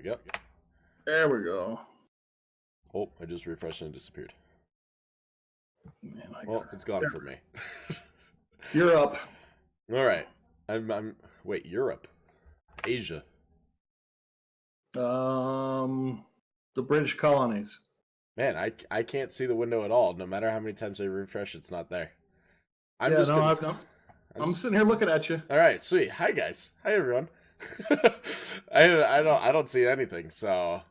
go. There we go. Oh, I just refreshed and it disappeared. Man, it's gone for me. You're up. All right. Wait, Europe, Asia. The British colonies. Man, I can't see the window at all. No matter how many times I refresh, it's not there. I'm sitting here looking at you. All right, sweet. Hi guys. Hi everyone. I don't see anything, so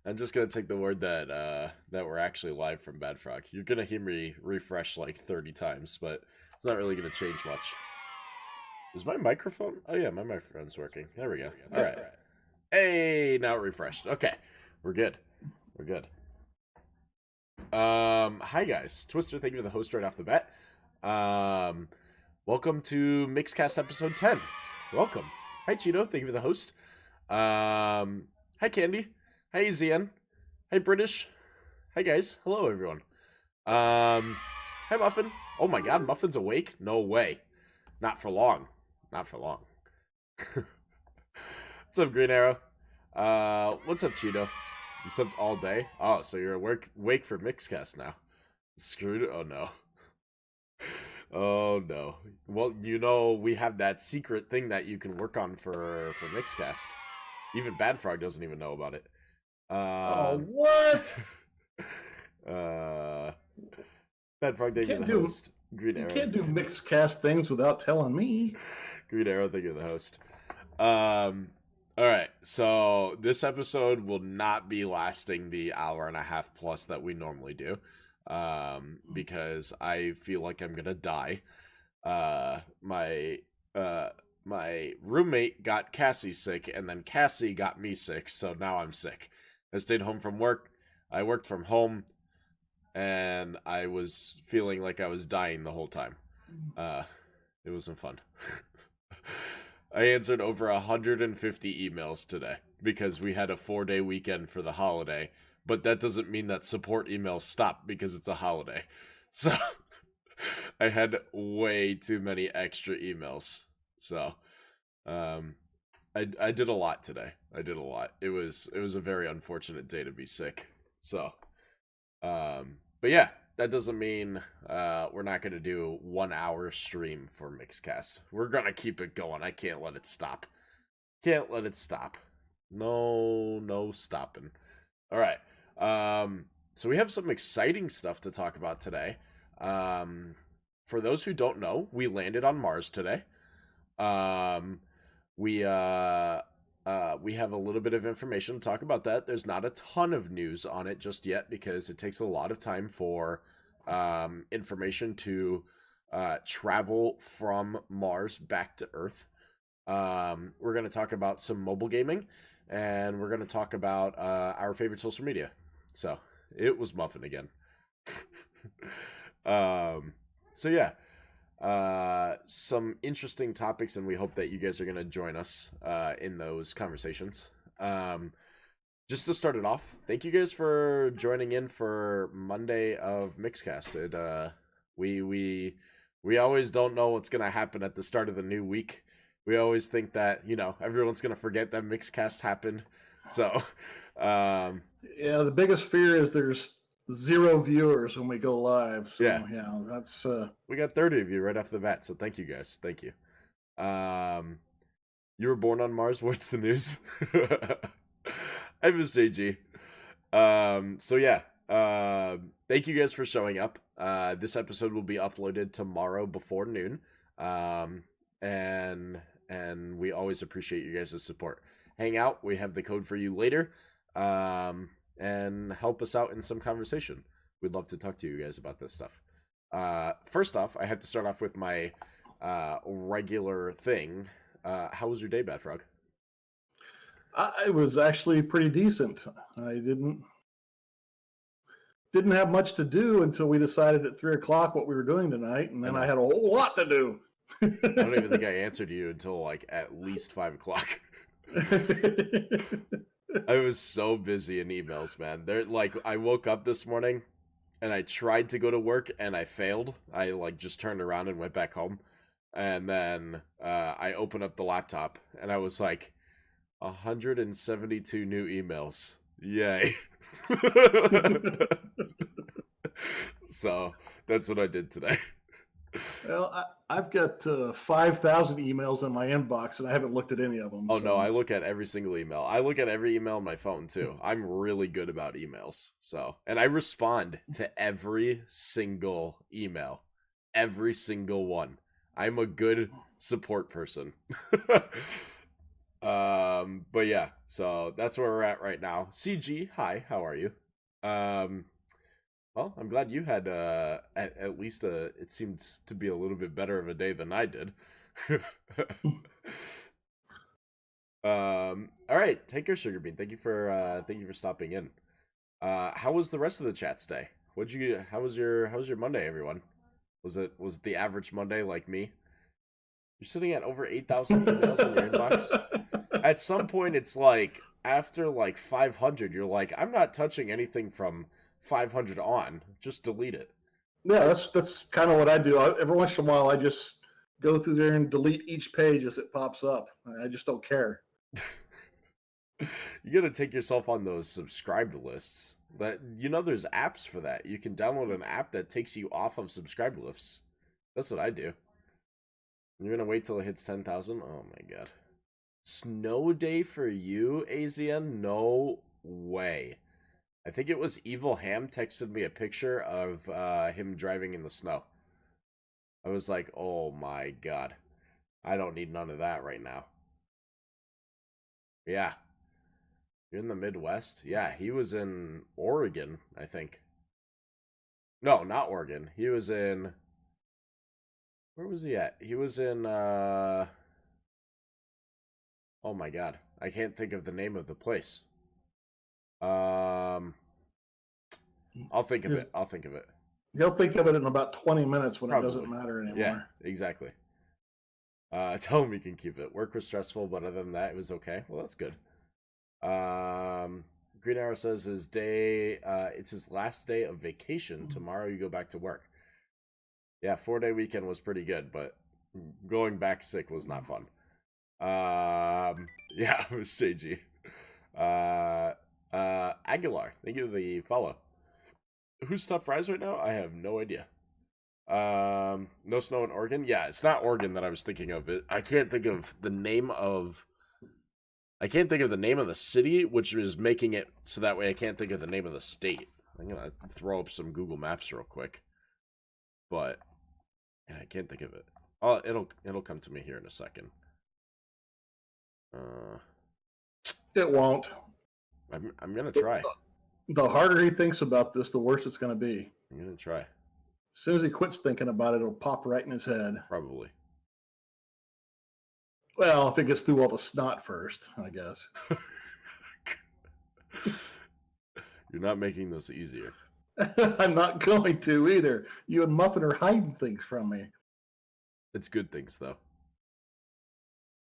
I'm just gonna take the word that we're actually live from Bad Frog. You're gonna hear me refresh like 30 times, but it's not really gonna change much. Is my microphone? Oh yeah, my microphone's working. There we go. All right. Hey, now it refreshed. Okay, we're good. We're good. Hi guys, Twister. Thank you for the host right off the bat. Welcome to Mixcast episode 10. Welcome. Hi Cheeto. Thank you for the host. Hi Candy. Hi Zian. Hi British. Hi guys. Hello everyone. Hi Muffin. Oh my God, Muffin's awake? No way. Not for long. Not for long. What's up, Green Arrow? What's up, Cheeto? You slept all day? Oh, so you're awake for Mixcast now. Screwed? Oh, no. Oh, no. Well, you know, we have that secret thing that you can work on for Mixcast. Even Bad Frog doesn't even know about it. What? Bad Frog, thank you for the host. Green Arrow. You can't do Mixcast things without telling me. Green Arrow, thank you for the host. All right, so this episode will not be lasting the hour and a half plus that we normally do, because I feel like I'm gonna die. My roommate got Cassie sick, and then Cassie got me sick, so now I'm sick. I stayed home from work. I worked from home, and I was feeling like I was dying the whole time. It wasn't fun. I answered over 150 emails today because we had a 4-day weekend for the holiday, but that doesn't mean that support emails stop because it's a holiday. So I had way too many extra emails. So I did a lot today. I did a lot. It was a very unfortunate day to be sick. So but yeah, that doesn't mean we're not going to do 1 hour stream for Mixcast. We're going to keep it going. I can't let it stop. Can't let it stop. No stopping. All right. So we have some exciting stuff to talk about today. For those who don't know, we landed on Mars today. We have a little bit of information to talk about that. There's not a ton of news on it just yet because it takes a lot of time for information to travel from Mars back to Earth. We're going to talk about some mobile gaming, and we're going to talk about our favorite social media. So it was Muffin again. So yeah. Some interesting topics, and we hope that you guys are going to join us in those conversations. Just to start it off, thank you guys for joining in for Monday of Mixcast. We always don't know what's going to happen at the start of the new week. We always think that, everyone's going to forget that Mixcast happened. So, yeah, the biggest fear is there's 0 viewers when we go live. So, yeah that's we got 30 of you right off the bat. So thank you guys. Thank you. You were born on Mars. What's the news? I miss JG. So yeah. Thank you guys for showing up. This episode will be uploaded tomorrow before noon. And we always appreciate you guys' support. Hang out. We have the code for you later. And help us out in some conversation. We'd love to talk to you guys about this stuff. First off, I have to start off with my regular thing. How was your day, Bad Frog? It was actually pretty decent. I didn't have much to do until we decided at 3 o'clock what we were doing tonight, and then I had a whole lot to do. I don't even think I answered you until like at least 5 o'clock. I was so busy in emails, man. I woke up this morning and I tried to go to work and I failed. I just turned around and went back home. And then I opened up the laptop and I was like, 172 new emails. Yay. So that's what I did today. Well, I've got 5,000 emails in my inbox, and I haven't looked at any of them. Oh, so. no, I look at every single email. I look at every email on my phone, too. I'm really good about emails. So, and I respond to every single email. Every single one. I'm a good support person. But yeah, so that's where we're at right now. CG, hi, how are you? Well, I'm glad you had at least it seems to be a little bit better of a day than I did. All right, take care, Sugar Bean. Thank you for stopping in. How was the rest of the chat day? How was your Monday, everyone? Was it the average Monday like me? You're sitting at over 8,000 emails in your inbox. At some point, it's like after like 500, you're like, I'm not touching anything from 500 on. Just delete it. Yeah, that's kind of what I do. Every once in a while, I just go through there and delete each page as it pops up. I just don't care. You gotta take yourself on those subscribed lists. But there's apps for that. You can download an app that takes you off of subscribed lists. That's what I do. You're gonna wait till it hits 10,000? Oh my god. Snow day for you, AZN? No way. I think it was Evil Ham texted me a picture of him driving in the snow. I was like, oh my god. I don't need none of that right now. Yeah. You're in the Midwest? Yeah, he was in Oregon, I think. No, not Oregon. He was in... Where was he at? He was in, Oh my god. I can't think of the name of the place. I'll think of it. I'll think of it. He'll think of it in about 20 minutes when Probably. It doesn't matter anymore. Yeah, exactly. Tell him he can keep it. Work was stressful, but other than that, it was okay. Well, that's good. Green Arrow says it's his last day of vacation. Tomorrow you go back to work. Yeah, 4-day weekend was pretty good, but going back sick was not fun. Yeah, it was stagey. Aguilar, thank you for the follow. Who's top fries right now? I have no idea. No snow in Oregon? Yeah, it's not Oregon that I was thinking of. I can't think of the name of the city, which is making it so that way I can't think of the name of the state. I'm gonna throw up some Google Maps real quick. But yeah, I can't think of it. Oh, it'll come to me here in a second. It won't. I'm gonna try. The harder he thinks about this, the worse it's gonna be. I'm gonna try. As soon as he quits thinking about it, it'll pop right in his head. Probably. Well, if it gets through all the snot first, I guess. You're not making this easier. I'm not going to either. You and Muffin are hiding things from me. It's good things, though.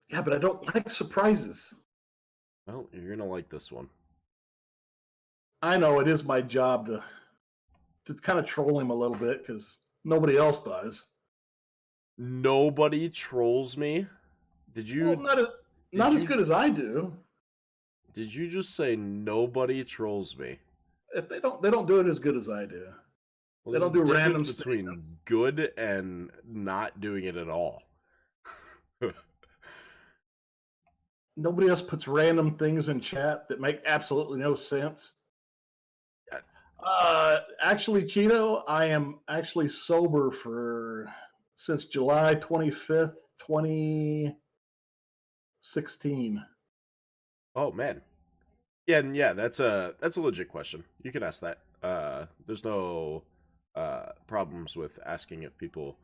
Yeah, but I don't like surprises. Well, you're gonna like this one. I know it is my job to kind of troll him a little bit because nobody else does. Nobody trolls me? Did you? Well, not as good as I do. Did you just say nobody trolls me? If they don't do it as good as I do. Well, they don't do random between statements. Good and not doing it at all. Nobody else puts random things in chat that make absolutely no sense. Actually, Cheeto, I am actually sober since July 25th, 2016. Oh man. Yeah, that's a legit question. You can ask that. There's no problems with asking if people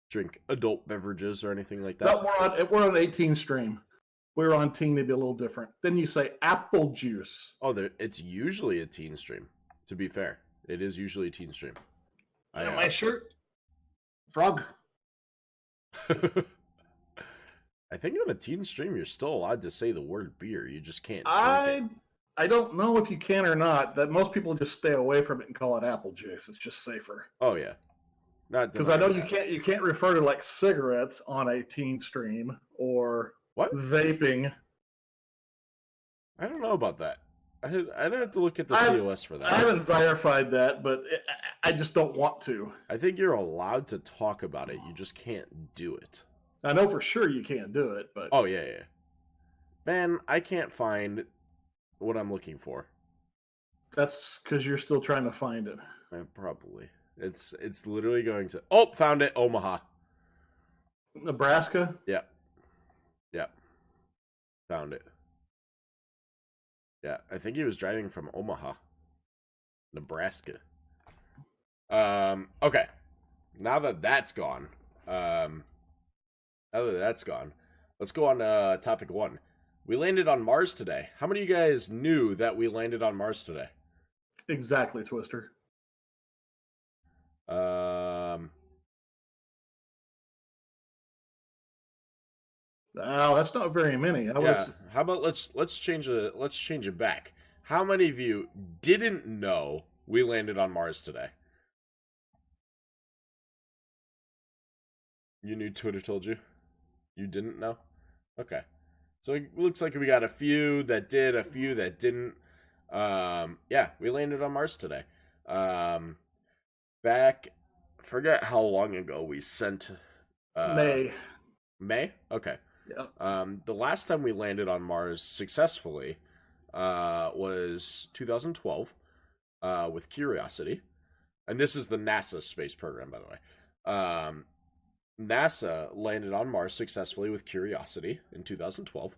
drink adult beverages or anything like that. No, we're on 18 stream. We're on teen, maybe a little different. Then you say apple juice. Oh, it's usually a teen stream. To be fair, it is usually a teen stream. My shirt, frog. I think on a teen stream, you're still allowed to say the word beer. You just can't drink it. I don't know if you can or not. That most people just stay away from it and call it apple juice. It's just safer. Oh yeah, not because I know you can't refer to like cigarettes on a teen stream or what vaping. I don't know about that. I'd have to look at the I, TOS for I that. haven't verified that, but I just don't want to. I think you're allowed to talk about it. You just can't do it. I know for sure you can't do it, but Oh, yeah. Man, I can't find what I'm looking for. that's because you're still trying to find it. Probably. It's literally going to... Oh, found it. Omaha. Nebraska? Yep. Found it. Yeah, I think he was driving from Omaha, Nebraska. Okay. Now that that's gone, let's go on topic 1. We landed on Mars today. How many of you guys knew that we landed on Mars today? Exactly, Twister. Oh, that's not very many. Yeah. How about let's change it back. How many of you didn't know we landed on Mars today? You knew Twitter told you? You didn't know? Okay. So it looks like we got a few that did, a few that didn't. Yeah, we landed on Mars today. Back, forget how long ago we sent. May. May? Okay. Yeah. The last time we landed on Mars successfully was 2012 with Curiosity. And this is the NASA space program, by the way. NASA landed on Mars successfully with Curiosity in 2012.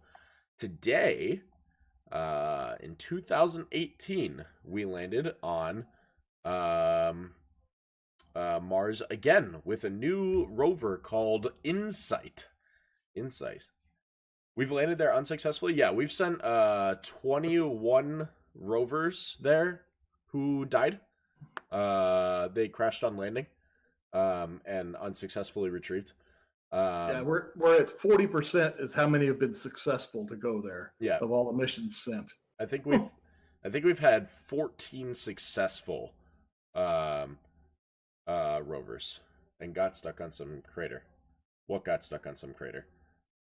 Today, in 2018, we landed on Mars again with a new rover called InSight. We've landed there unsuccessfully. Yeah, we've sent 21 rovers there who died. They crashed on landing and unsuccessfly retrieved. Yeah, we're at 40% is how many have been successful to go there. Yeah, of all the missions sent. I think we've had 14 successful rovers and got stuck on some crater. What got stuck on some crater?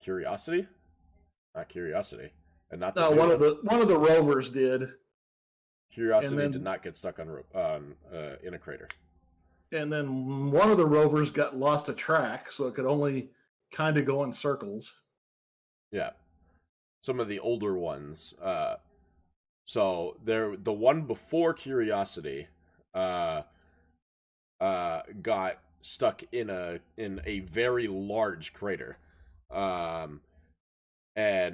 Curiosity? Not Curiosity. And not the one of the rovers did. Curiosity did not get stuck on in a crater. And then one of the rovers got lost a track, so it could only kind of go in circles. Yeah. Some of the older ones. So the one before Curiosity got stuck in a very large crater. And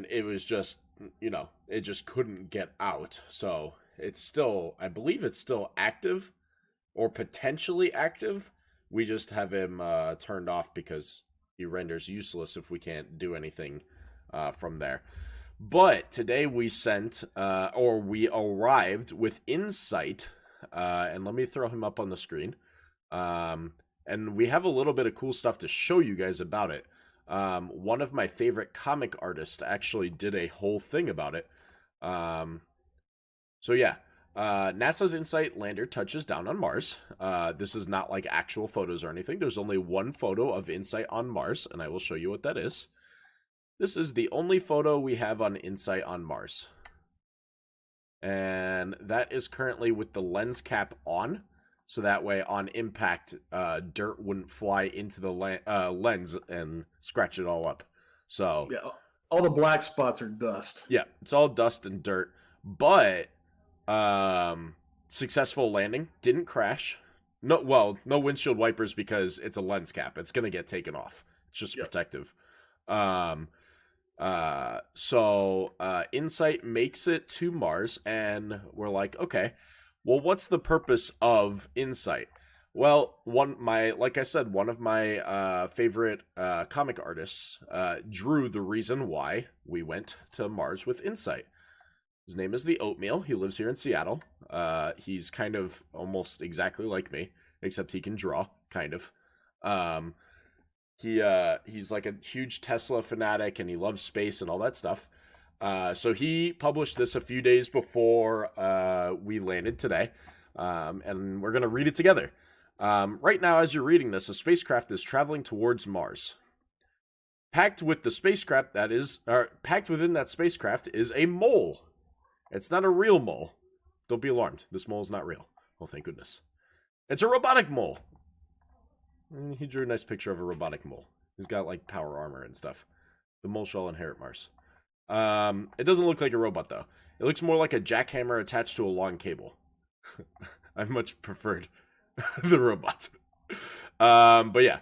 it was just, it just couldn't get out. So it's still, I believe it's still active or potentially active. We just have him turned off because he renders useless if we can't do anything from there. But today we we arrived with InSight, and let me throw him up on the screen. And we have a little bit of cool stuff to show you guys about it. One of my favorite comic artists actually did a whole thing about it. So yeah, NASA's InSight lander touches down on Mars. This is not like actual photos or anything. There's only one photo of InSight on Mars, and I will show you what that is. This is the only photo we have on InSight on Mars. And that is currently with the lens cap on. So that way, on impact, dirt wouldn't fly into the lens and scratch it all up. So yeah, all the black spots are dust. Yeah, it's all dust and dirt. But successful landing, didn't crash. No windshield wipers because it's a lens cap. It's gonna get taken off. It's just protective. So InSight makes it to Mars, and we're like, okay, well, what's the purpose of InSight? Well, like I said, one of my favorite comic artists drew the reason why we went to Mars with InSight. His name is the Oatmeal. He lives here in Seattle. He's kind of almost exactly like me, except he can draw, kind of. He's like a huge Tesla fanatic, and he loves space and all that stuff. So he published this a few days before we landed today, and we're gonna read it together. Right now, as you're reading this, a spacecraft is traveling towards Mars. Packed within that spacecraft is a mole. It's not a real mole. Don't be alarmed. This mole is not real. Oh, thank goodness. It's a robotic mole. And he drew a nice picture of a robotic mole. He's got, like, power armor and stuff. The mole shall inherit Mars. It doesn't look like a robot, though. It looks more like a jackhammer attached to a long cable. I much preferred the robot. But yeah.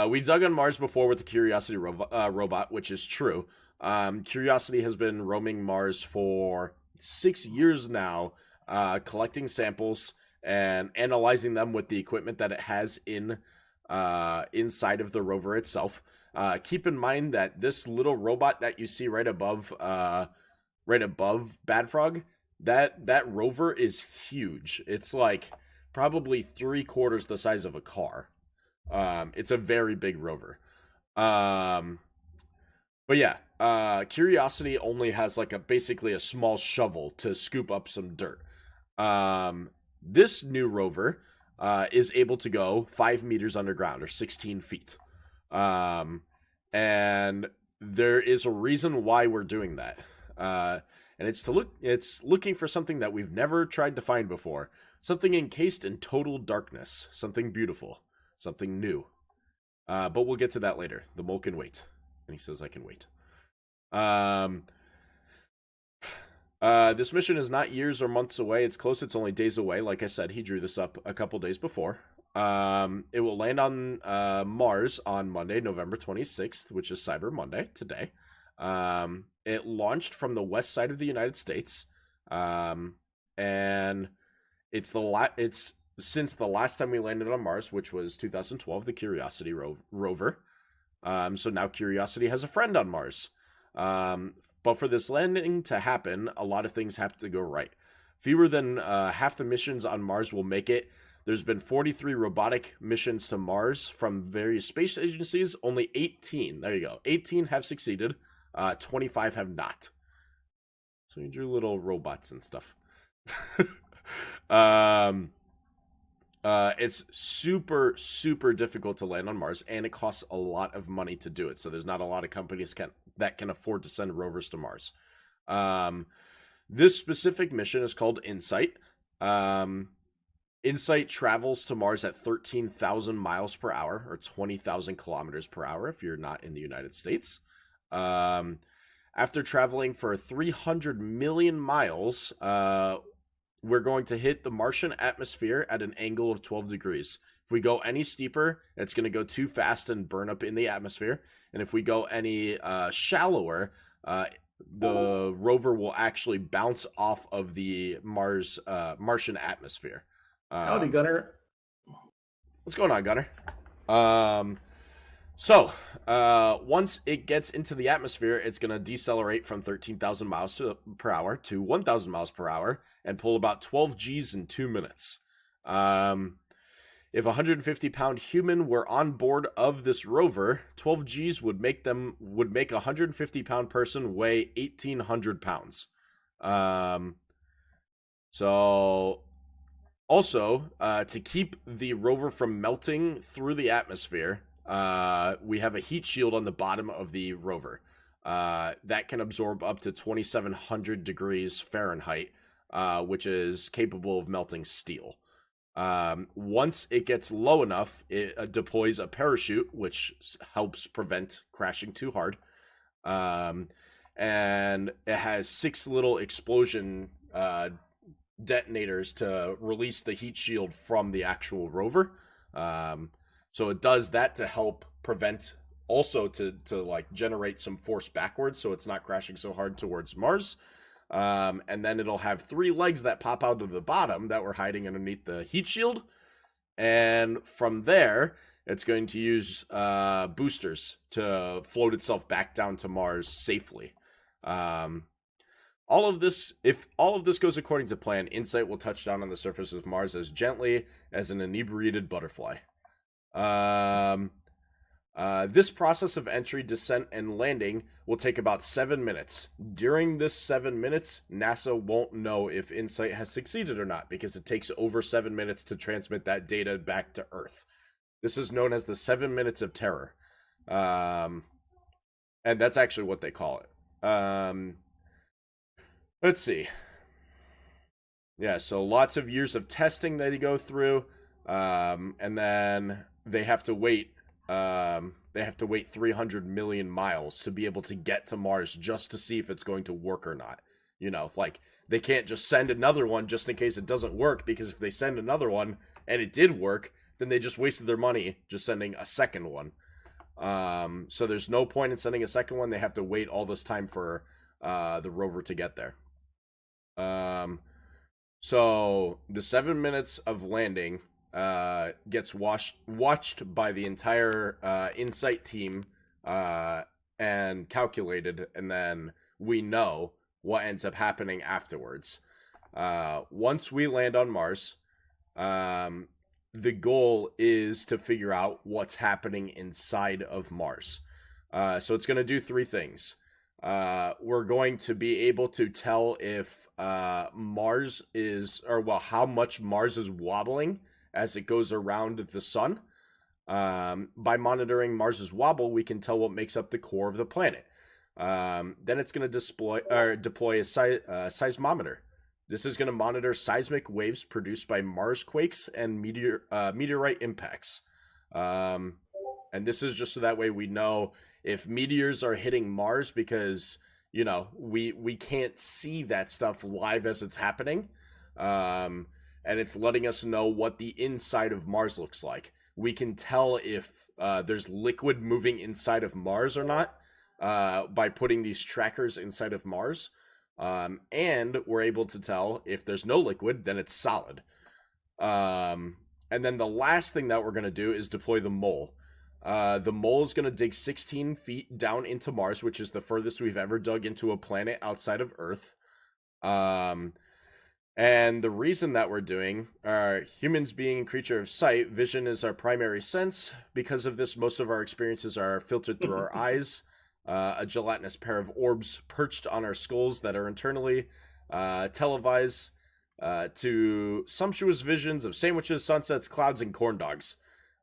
We've dug on Mars before with the Curiosity robot, which is true. Curiosity has been roaming Mars for 6 years now, collecting samples and analyzing them with the equipment that it has inside of the rover itself. Keep in mind that this little robot that you see right above Bad Frog, that rover is huge. It's like probably 3/4 the size of a car. It's a very big rover. But yeah, Curiosity only has like basically a small shovel to scoop up some dirt. This new rover is able to go 5 meters underground, or 16 feet. And there is a reason why we're doing that. And it's looking for something that we've never tried to find before. Something encased in total darkness. Something beautiful. Something new. But we'll get to that later. The mole can wait. And he says I can wait. This mission is not years or months away. It's close. It's only days away. Like I said, he drew this up a couple days before. It will land on Mars on Monday, November 26th, which is Cyber Monday, today. It launched from the west side of the United States. And it's since the last time we landed on Mars, which was 2012, the Curiosity rover. So now Curiosity has a friend on Mars. But for this landing to happen, a lot of things have to go right. Fewer than half the missions on Mars will make it. There's been 43 robotic missions to Mars from various space agencies. Only 18, there you go, 18 have succeeded. 25 have not. So you drew little robots and stuff. It's super, super difficult to land on Mars, and it costs a lot of money to do it. So there's not a lot of companies that can afford to send rovers to Mars. This specific mission is called InSight. InSight travels to Mars at 13,000 miles per hour, or 20,000 kilometers per hour if you're not in the United States. After traveling for 300 million miles, we're going to hit the Martian atmosphere at an angle of 12 degrees. If we go any steeper, it's going to go too fast and burn up in the atmosphere. And if we go any shallower, the rover will actually bounce off of the Martian atmosphere. Howdy, Gunner. What's going on, Gunner? So, once it gets into the atmosphere, it's going to decelerate from 13,000 miles per hour to 1,000 miles per hour and pull about 12 Gs in 2 minutes. If a 150-pound human were on board of this rover, 12 Gs would make a 150-pound person weigh 1,800 pounds. So, also, to keep the rover from melting through the atmosphere, we have a heat shield on the bottom of the rover that can absorb up to 2,700 degrees Fahrenheit, which is capable of melting steel. Once it gets low enough, it deploys a parachute, which helps prevent crashing too hard. And it has 6 little explosion detonators to release the heat shield from the actual rover. So it does that to help prevent, also to like generate some force backwards, so it's not crashing so hard towards Mars. And then it'll have 3 legs that pop out of the bottom that were hiding underneath the heat shield. And from there, it's going to use boosters to float itself back down to Mars safely. If all of this goes according to plan, InSight will touch down on the surface of Mars as gently as an inebriated butterfly. This process of entry, descent, and landing will take about 7 minutes. During this 7 minutes, NASA won't know if InSight has succeeded or not, because it takes over 7 minutes to transmit that data back to Earth. This is known as the 7 minutes of terror. And that's actually what they call it. Let's see. Yeah, so lots of years of testing that they go through, and then they have to wait. They have to wait 300 million miles to be able to get to Mars just to see if it's going to work or not. Like they can't just send another one just in case it doesn't work, because if they send another one and it did work, then they just wasted their money just sending a second one. So there's no point in sending a second one. They have to wait all this time for the rover to get there. So the 7 minutes of landing gets watched by the entire Insight team and calculated, and then we know what ends up happening afterwards. Once we land on Mars, the goal is to figure out what's happening inside of Mars. So it's going to do three things. We're going to be able to tell if Mars is, or well, how much Mars is wobbling as it goes around the sun. By monitoring Mars's wobble, we can tell what makes up the core of the planet. Then it's going to deploy a seismometer. This is going to monitor seismic waves produced by Mars quakes and meteorite impacts. And this is just so that way we know if meteors are hitting Mars, because we can't see that stuff live as it's happening, and it's letting us know what the inside of Mars looks like. We can tell if there's liquid moving inside of Mars or not by putting these trackers inside of Mars, and we're able to tell if there's no liquid, then it's solid. And then the last thing that we're going to do is deploy the mole. The mole is going to dig 16 feet down into Mars, which is the furthest we've ever dug into a planet outside of Earth. And the reason that we're doing, humans being a creature of sight, vision is our primary sense. Because of this, most of our experiences are filtered through our eyes. A gelatinous pair of orbs perched on our skulls that are internally televised to sumptuous visions of sandwiches, sunsets, clouds, and corn dogs.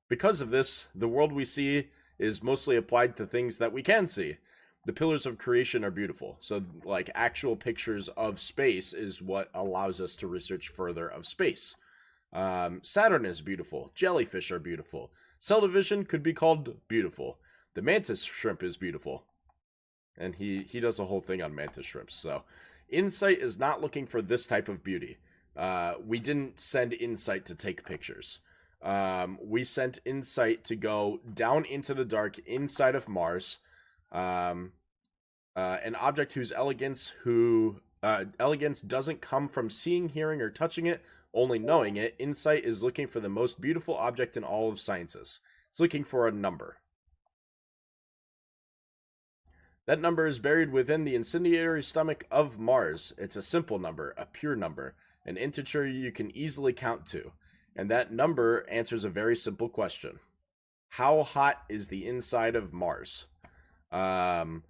Because of this, the world we see is mostly applied to things that we can see. The pillars of creation are beautiful. So, like, actual pictures of space is what allows us to research further of space. Saturn is beautiful. Jellyfish are beautiful. Cell division could be called beautiful. The mantis shrimp is beautiful. And he does a whole thing on mantis shrimps. So, Insight is not looking for this type of beauty. We didn't send Insight to take pictures. We sent Insight to go down into the dark inside of Mars. An object whose elegance doesn't come from seeing, hearing, or touching it, only knowing it. Insight is looking for the most beautiful object in all of sciences. It's looking for a number. That number is buried within the incendiary stomach of Mars. It's a simple number, a pure number, an integer you can easily count to. And that number answers a very simple question. How hot is the inside of Mars? The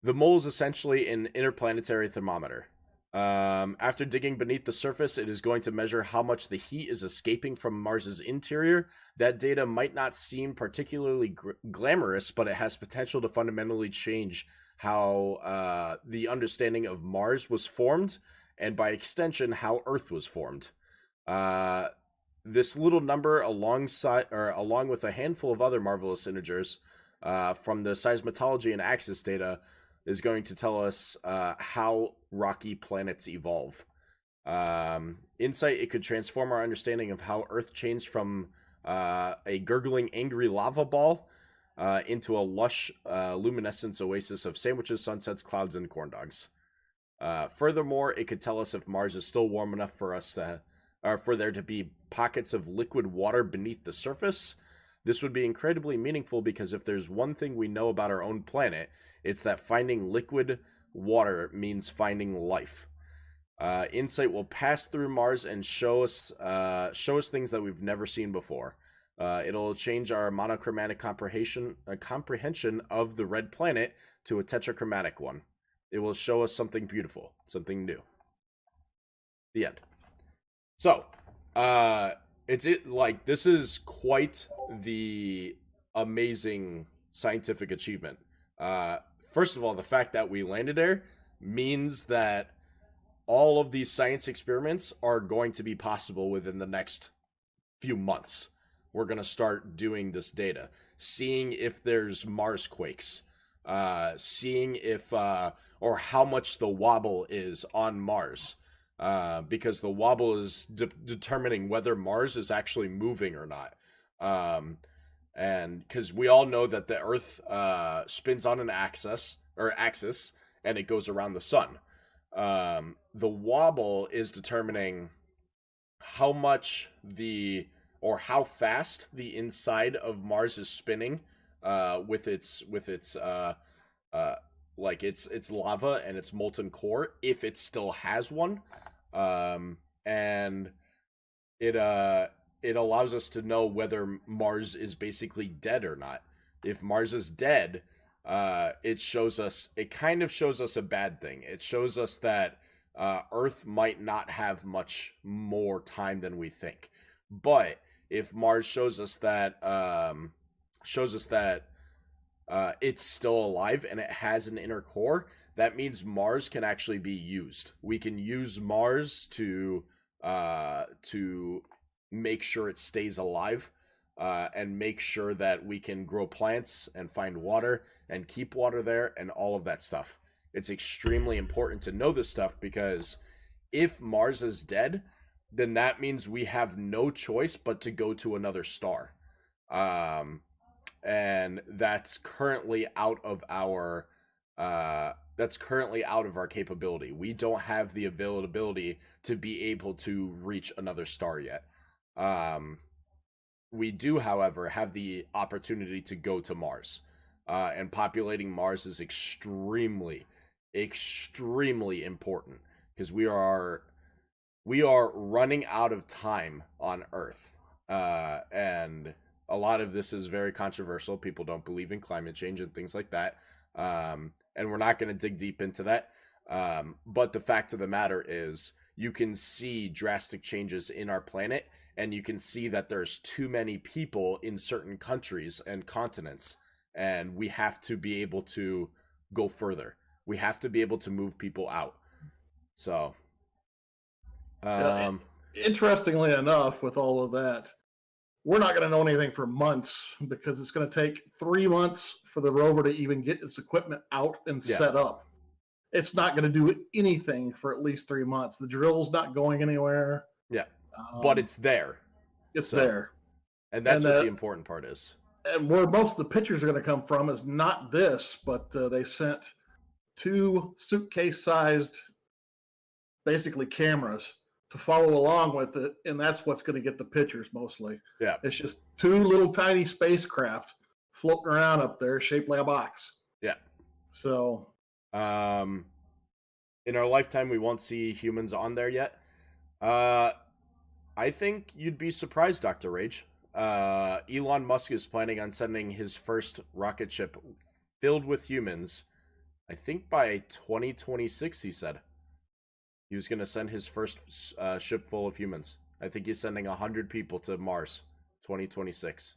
mole is essentially an interplanetary thermometer. After digging beneath the surface, it is going to measure how much the heat is escaping from Mars's interior. That data might not seem particularly glamorous, but it has potential to fundamentally change how the understanding of Mars was formed, and by extension, how Earth was formed. This little number, along with a handful of other marvelous integers from the seismology and axis data, is going to tell us how rocky planets evolve. Insight, it could transform our understanding of how Earth changed from a gurgling, angry lava ball into a lush, luminescence oasis of sandwiches, sunsets, clouds, and corn dogs. Furthermore, it could tell us if Mars is still warm enough for there to be pockets of liquid water beneath the surface. This would be incredibly meaningful, because if there's one thing we know about our own planet, it's that finding liquid water means finding life. Insight will pass through Mars and show us things that we've never seen before. It'll change our monochromatic comprehension of the red planet to a tetrachromatic one. It will show us something beautiful, something new. The end. So, this is quite the amazing scientific achievement. First of all, the fact that we landed there means that all of these science experiments are going to be possible within the next few months. We're going to start doing this data, seeing if there's Mars quakes, seeing if or how much the wobble is on Mars, because the wobble is determining whether Mars is actually moving or not. And because we all know that the Earth spins on an axis, and it goes around the sun. The wobble is determining how much or how fast the inside of Mars is spinning with its like its lava and its molten core, if it still has one. And it allows us to know whether Mars is basically dead or not. If Mars is dead, it kind of shows us a bad thing. It shows us that Earth might not have much more time than we think. But if Mars shows us that it's still alive and it has an inner core, that means Mars can actually be used. We can use Mars to make sure it stays alive, and make sure that we can grow plants and find water and keep water there and all of that stuff. It's extremely important to know this stuff, because if Mars is dead, then that means we have no choice but to go to another star. And that's currently out of our capability. We don't have the availability to be able to reach another star yet. We do, however, have the opportunity to go to Mars. And populating Mars is extremely, extremely important, because we are running out of time on Earth. And a lot of this is very controversial. People don't believe in climate change and things like that. And we're not going to dig deep into that. But the fact of the matter is, you can see drastic changes in our planet, and you can see that there's too many people in certain countries and continents, and we have to be able to go further. We have to be able to move people out. So, interestingly enough, with all of that, we're not going to know anything for months, because it's going to take 3 months for the rover to even get its equipment out and set up. It's not going to do anything for at least 3 months. The drill's not going anywhere. Yeah, but it's there. It's there. And that's what the important part is. And where most of the pictures are going to come from is not this, but they sent 2 suitcase-sized, basically, cameras to follow along with it, and that's what's going to get the pictures mostly. Yeah. It's just 2 little tiny spacecraft floating around up there, shaped like a box. Yeah. So, in our lifetime, we won't see humans on there yet. I think you'd be surprised, Dr. Rage. Elon Musk is planning on sending his first rocket ship filled with humans, I think by 2026, he said. He was going to send his first ship full of humans. I think he's sending 100 people to Mars, 2026.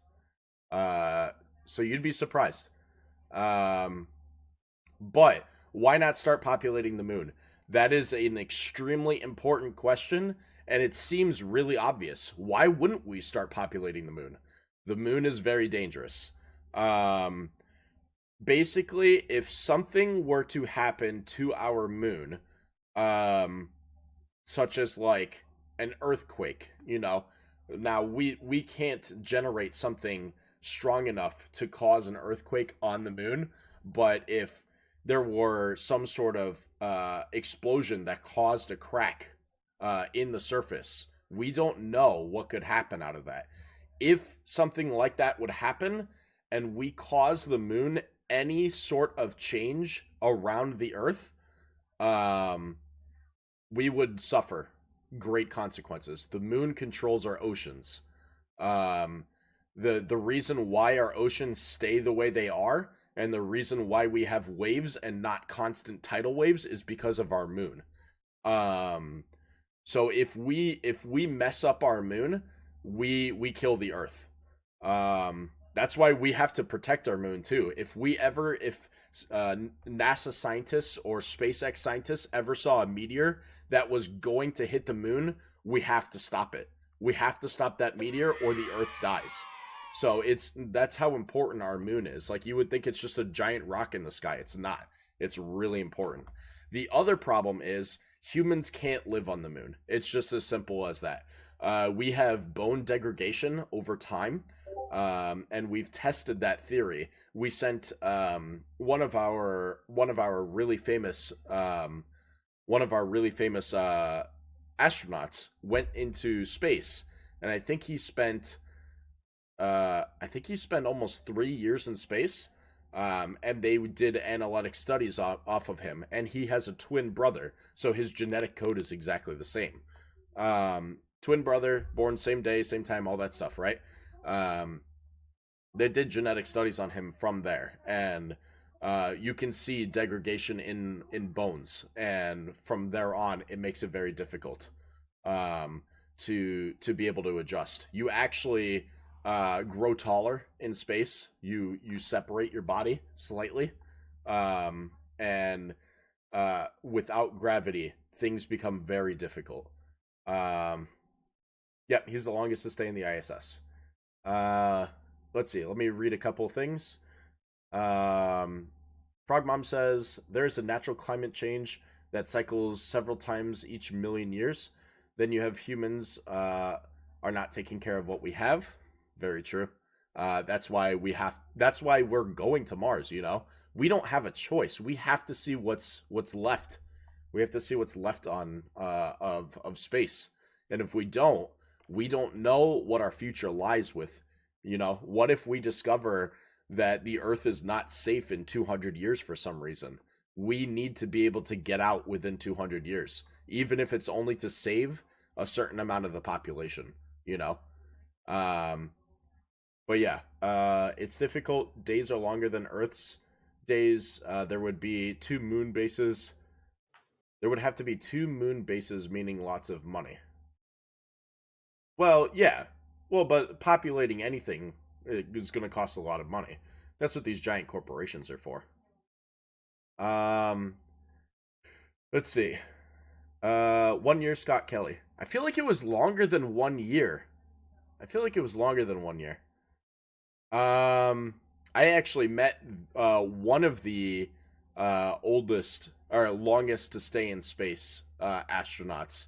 So you'd be surprised. But why not start populating the moon? That is an extremely important question, and it seems really obvious. Why wouldn't we start populating the moon? The moon is very dangerous. Basically, if something were to happen to our moon, such as like an earthquake, now we can't generate something strong enough to cause an earthquake on the moon, but if there were some sort of explosion that caused a crack in the surface, we don't know what could happen out of that. If something like that would happen and we cause the moon any sort of change around the Earth, we would suffer great consequences. The moon controls our oceans. The reason why our oceans stay the way they are, and the reason why we have waves and not constant tidal waves, is because of our moon. So if we mess up our moon, we kill the Earth. That's why we have to protect our moon too. If NASA scientists or SpaceX scientists ever saw a meteor that was going to hit the moon, we have to stop it. We have to stop that meteor or the Earth dies. So that's how important our moon is. Like, you would think it's just a giant rock in the sky. It's not. It's really important. The other problem is humans can't live on the moon. It's just as simple as that. We have bone degradation over time, and we've tested that theory. We sent one of our really famous astronauts went into space, and I think he spent almost 3 years in space. And they did analytic studies off of him, and he has a twin brother, so his genetic code is exactly the same. Twin brother, born same day, same time, all that stuff, right? They did genetic studies on him from there, and you can see degradation in bones, and from there on, it makes it very difficult to be able to adjust. You actually grow taller in space. You separate your body slightly, and without gravity, things become very difficult. Yep, he's the longest to stay in the ISS. Let's see. Let me read a couple of things. Frog Mom says there's a natural climate change that cycles several times each million years. Then you have humans are not taking care of what we have. Very true. That's why we're going to Mars, you know. We don't have a choice. We have to see what's left. We have to see what's left on of space. And if we don't know what our future lies with. You know, what if we discover that the Earth is not safe in 200 years for some reason? We need to be able to get out within 200 years, even if it's only to save a certain amount of the population, you know? But yeah, it's difficult. Days are longer than Earth's days. There would be 2 moon bases. There would have to be 2 moon bases, meaning lots of money. Well, yeah. Well, but populating anything is going to cost a lot of money. That's what these giant corporations are for. Let's see. 1 year, Scott Kelly. I feel like it was longer than 1 year. I actually met one of the oldest or longest to stay in space astronauts.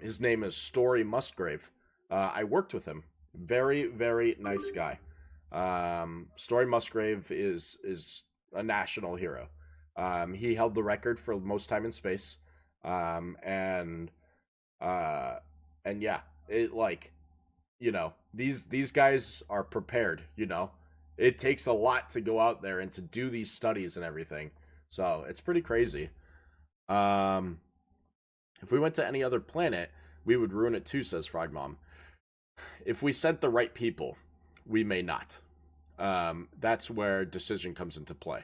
His name is Story Musgrave. I worked with him. Very, very nice guy. Story Musgrave is a national hero. He held the record for most time in space. And yeah, it, like, you know, these guys are prepared, you know. It takes a lot to go out there and to do these studies and everything. So it's pretty crazy. If we went to any other planet, we would ruin it too, says Frog Mom. If we sent the right people, we may not. That's where decision comes into play.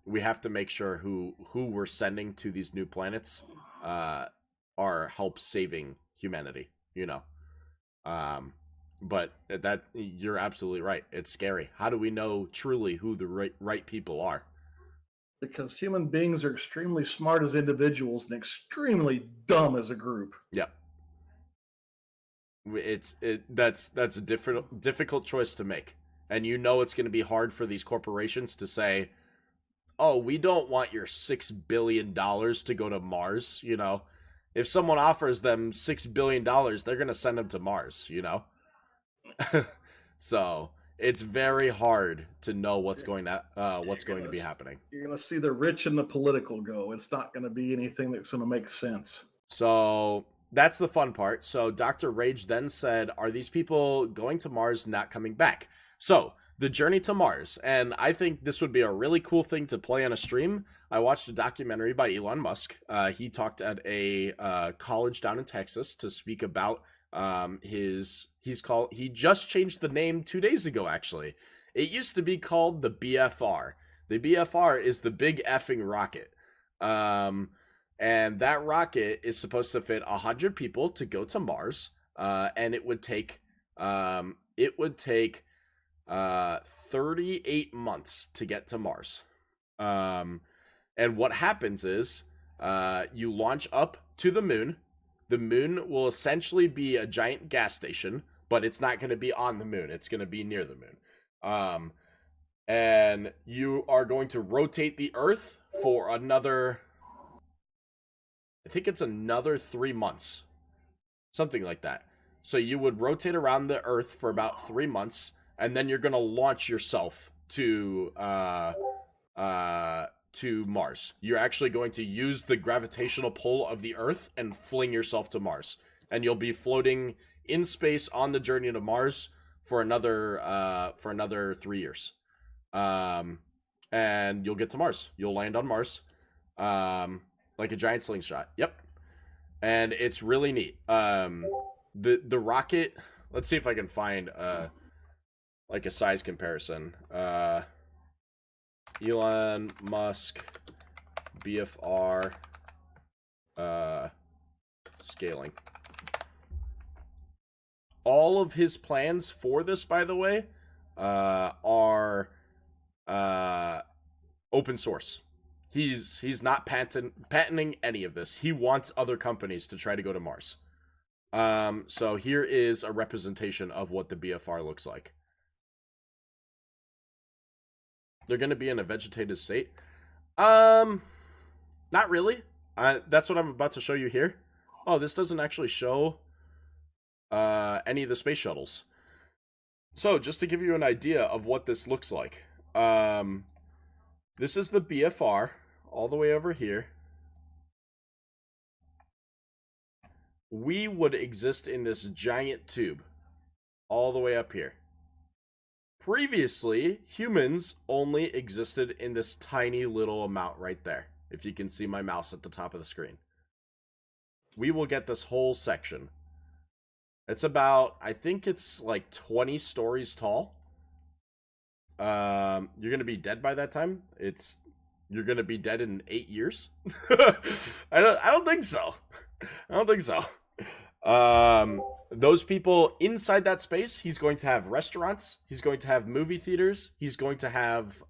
We have to make sure who we're sending to these new planets are help saving humanity, you know. But that, you're absolutely right. It's scary. How do we know truly who the right people are? Because human beings are extremely smart as individuals and extremely dumb as a group. Yeah. That's a difficult choice to make. And you know it's going to be hard for these corporations to say, "Oh, we don't want your $6 billion to go to Mars," you know. If someone offers them $6 billion, they're going to send them to Mars, you know? So it's very hard to know what's going to be happening. You're going to see the rich and the political go. It's not going to be anything that's going to make sense. So that's the fun part. So Dr. Rage then said, are these people going to Mars, not coming back? So the journey to Mars. And I think this would be a really cool thing to play on a stream. I watched a documentary by Elon Musk. He talked at a college down in Texas to speak about he just changed the name 2 days ago, actually. It used to be called the BFR. The BFR is the Big Effing Rocket. And that rocket is supposed to fit 100 people to go to Mars. And it would take 38 months to get to Mars. And what happens is you launch up to the moon. The moon will essentially be a giant gas station, but it's not going to be on the moon. It's going to be near the moon. And you are going to rotate the Earth for another, I think it's another 3 months. Something like that. So you would rotate around the Earth for about 3 months, and then you're going to launch yourself to Mars. You're actually going to use the gravitational pull of the Earth and fling yourself to Mars. And you'll be floating in space on the journey to Mars for another 3 years. And you'll get to Mars. You'll land on Mars. Like a giant slingshot. Yep. And it's really neat. The rocket, let's see if I can find like a size comparison. Elon Musk BFR scaling. All of his plans for this, by the way, are open source. He's not patenting any of this. He wants other companies to try to go to Mars. So here is a representation of what the BFR looks like. They're going to be in a vegetative state. Not really. That's what I'm about to show you here. Oh, this doesn't actually show any of the space shuttles. So, just to give you an idea of what this looks like. This is the BFR, all the way over here. We would exist in this giant tube, all the way up here. Previously, humans only existed in this tiny little amount right there, if you can see my mouse at the top of the screen. We will get this whole section. It's about, I think it's like 20 stories tall. You're going to be dead by that time. You're going to be dead in 8 years. I don't think so. I don't think so. Those people inside that space, he's going to have restaurants, he's going to have movie theaters, he's going to have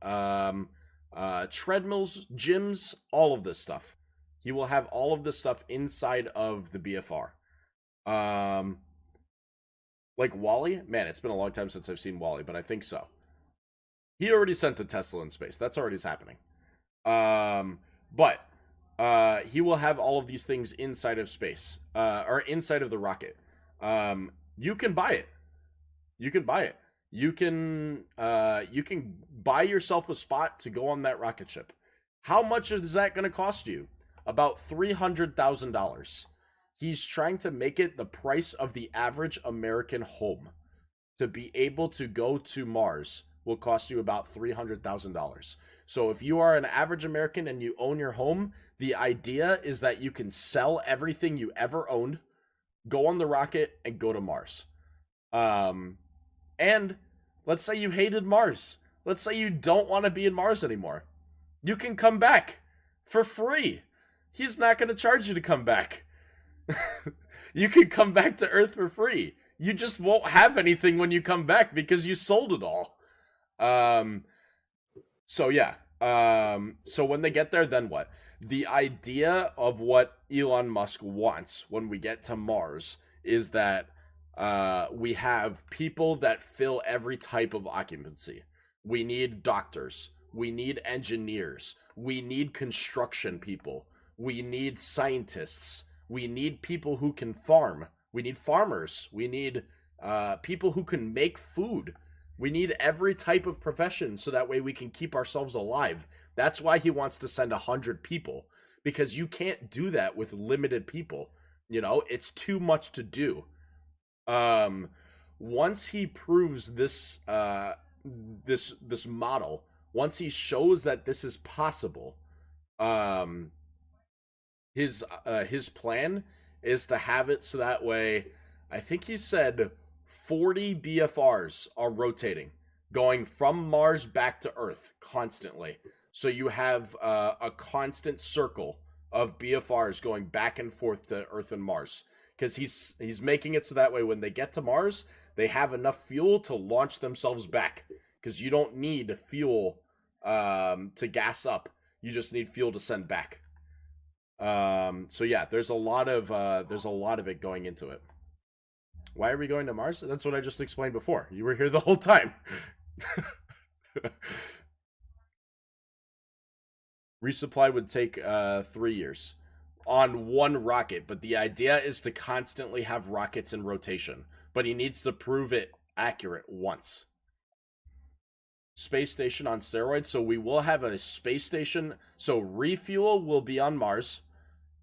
treadmills, gyms, all of this stuff. He will have all of this stuff inside of the BFR. Like WALL-E? Man, it's been a long time since I've seen WALL-E, but I think so. He already sent a Tesla in space. That's already happening. But he will have all of these things inside of space, or inside of the rocket. You can buy it. You can buy it. You can buy yourself a spot to go on that rocket ship. How much is that going to cost you? About $300,000. He's trying to make it the price of the average American home. To be able to go to Mars will cost you about $300,000. So if you are an average American and you own your home, the idea is that you can sell everything you ever owned, go on the rocket, and go to Mars. And let's say you hated Mars. Let's say you don't want to be in Mars anymore. You can come back for free. He's not going to charge you to come back. You can come back to Earth for free. You just won't have anything when you come back because you sold it all. So yeah. So when they get there, then what? The idea of what Elon Musk wants when we get to Mars is that we have people that fill every type of occupancy. We need doctors. We need engineers. We need construction people. We need scientists. We need people who can farm. We need farmers. We need people who can make food. We need every type of profession so that way we can keep ourselves alive. That's why he wants to send 100 people, because you can't do that with limited people. You know, it's too much to do. Once he proves this this model, once he shows that this is possible, his plan is to have it so that way, I think he said 40 BFRs are rotating, going from Mars back to Earth constantly. So you have a constant circle of BFRs going back and forth to Earth and Mars. Because he's making it so that way when they get to Mars, They have enough fuel to launch themselves back, because you don't need fuel to gas up. You just need fuel to send back. So yeah, there's a lot of it going into it. Why are we going to Mars? That's what I just explained before. You were here the whole time. Resupply would take 3 years on one rocket, but the idea is to constantly have rockets in rotation. But he needs to prove it accurate once. Space station on steroids, so we will have a space station. So refuel will be on Mars,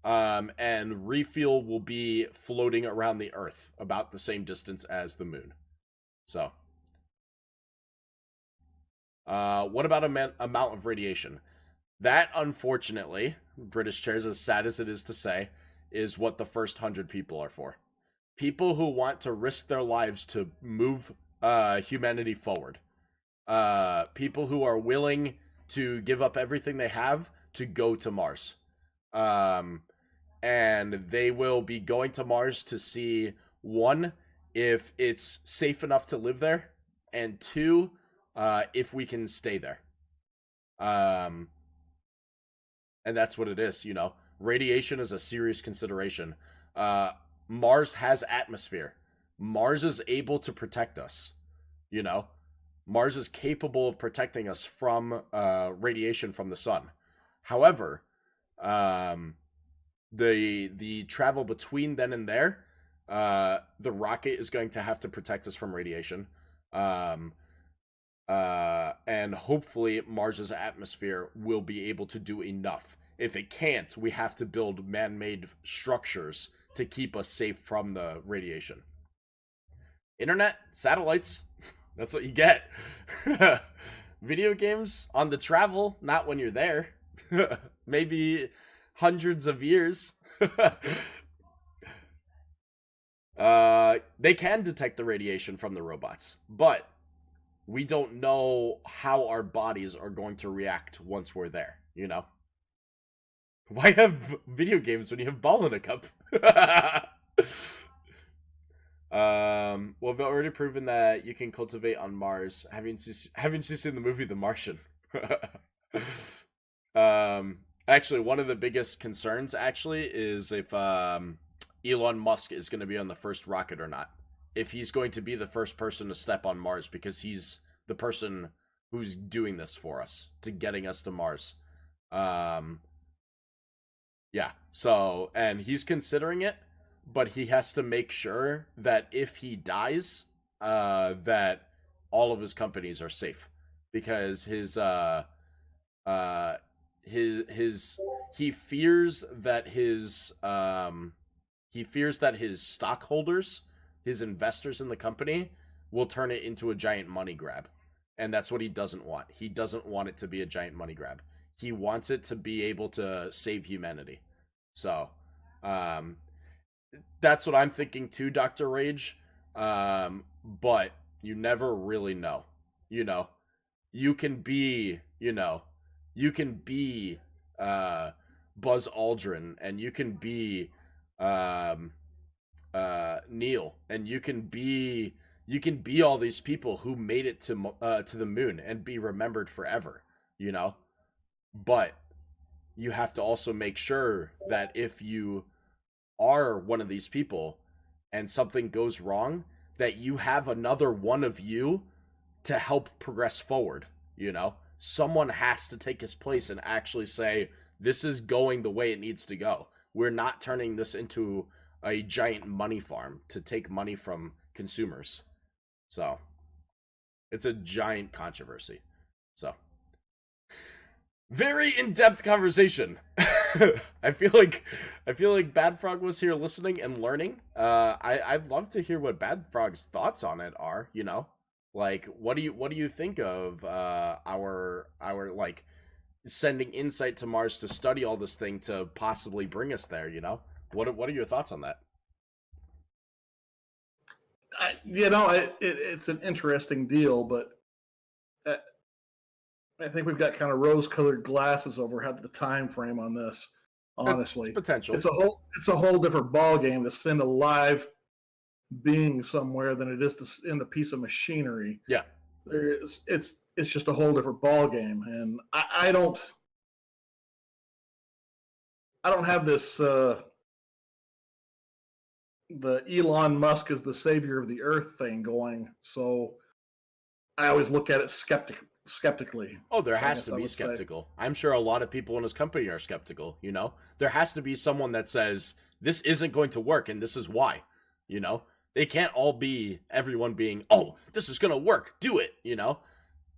and refuel will be floating around the Earth about the same distance as the moon. So, what about amount of radiation? That, unfortunately, British chairs, as sad as it is to say, is what the first 100 people are for. People who want to risk their lives to move humanity forward. People who are willing to give up everything they have to go to Mars. And they will be going to Mars to see, one, if it's safe enough to live there, and two, if we can stay there. And that's what it is, you know. Radiation is a serious consideration. Mars has atmosphere. Mars is able to protect us, you know. Mars is capable of protecting us from radiation from the sun. However, the travel between then and there, the rocket is going to have to protect us from radiation. And hopefully Mars's atmosphere will be able to do enough. If it can't, we have to build man-made structures to keep us safe from the radiation. Internet, satellites, that's what you get. Video games on the travel, not when you're there. Maybe hundreds of years. They can detect the radiation from the robots, but we don't know how our bodies are going to react once we're there, you know? Why have video games when you have ball in a cup? Well, we've already proven that you can cultivate on Mars. Haven't you seen the movie The Martian? Actually, one of the biggest concerns, is if Elon Musk is going to be on the first rocket or not. If he's going to be the first person to step on Mars, because he's the person who's doing this for us, to getting us to Mars. Yeah, so, and he's considering it, but he has to make sure that if he dies, that all of his companies are safe, because he fears that his stockholders, his investors in the company, will turn it into a giant money grab. And that's what he doesn't want. He doesn't want it to be a giant money grab. He wants it to be able to save humanity. So, that's what I'm thinking too, Dr. Rage. But you never really know. You know, you can be Buzz Aldrin, and you can be Neil, and you can be all these people who made it to the moon and be remembered forever, you know? But you have to also make sure that if you are one of these people and something goes wrong, that you have another one of you to help progress forward, you know? Someone has to take his place and actually say, this is going the way it needs to go. We're not turning this into a giant money farm to take money from consumers. So, it's a giant controversy. So, very in-depth conversation. I feel like Bad Frog was here listening and learning. I'd love to hear what Bad Frog's thoughts on it are, you know? Like, what do you think of our like sending Insight to Mars to study all this thing to possibly bring us there, you know? What are your thoughts on that? It's an interesting deal, but I think we've got kind of rose-colored glasses over the time frame on this. Honestly, it's potential. It's a whole different ball game to send a live being somewhere than it is to in a piece of machinery. Yeah. It's just a whole different ball game, and I don't have this the Elon Musk is the savior of the earth thing going. So I always look at it skeptically. Oh, there has to be skeptical. I'm sure a lot of people in his company are skeptical, you know? There has to be someone that says, this isn't going to work and this is why, you know? They can't all be everyone being, oh, this is going to work, do it, you know?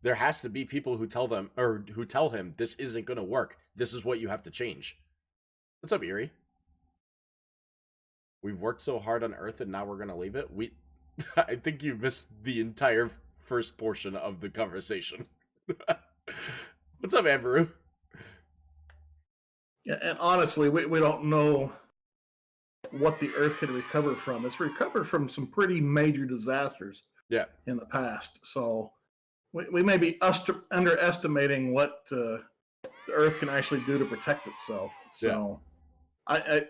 There has to be people who tell them, or who tell him, this isn't going to work. This is what you have to change. What's up, Erie? We've worked so hard on Earth and now we're going to leave it? I think you missed the entire first portion of the conversation. What's up, Amberu? Yeah, and honestly, we don't know what the Earth can recover from. It's recovered from some pretty major disasters in the past. So we may be underestimating what the Earth can actually do to protect itself. So I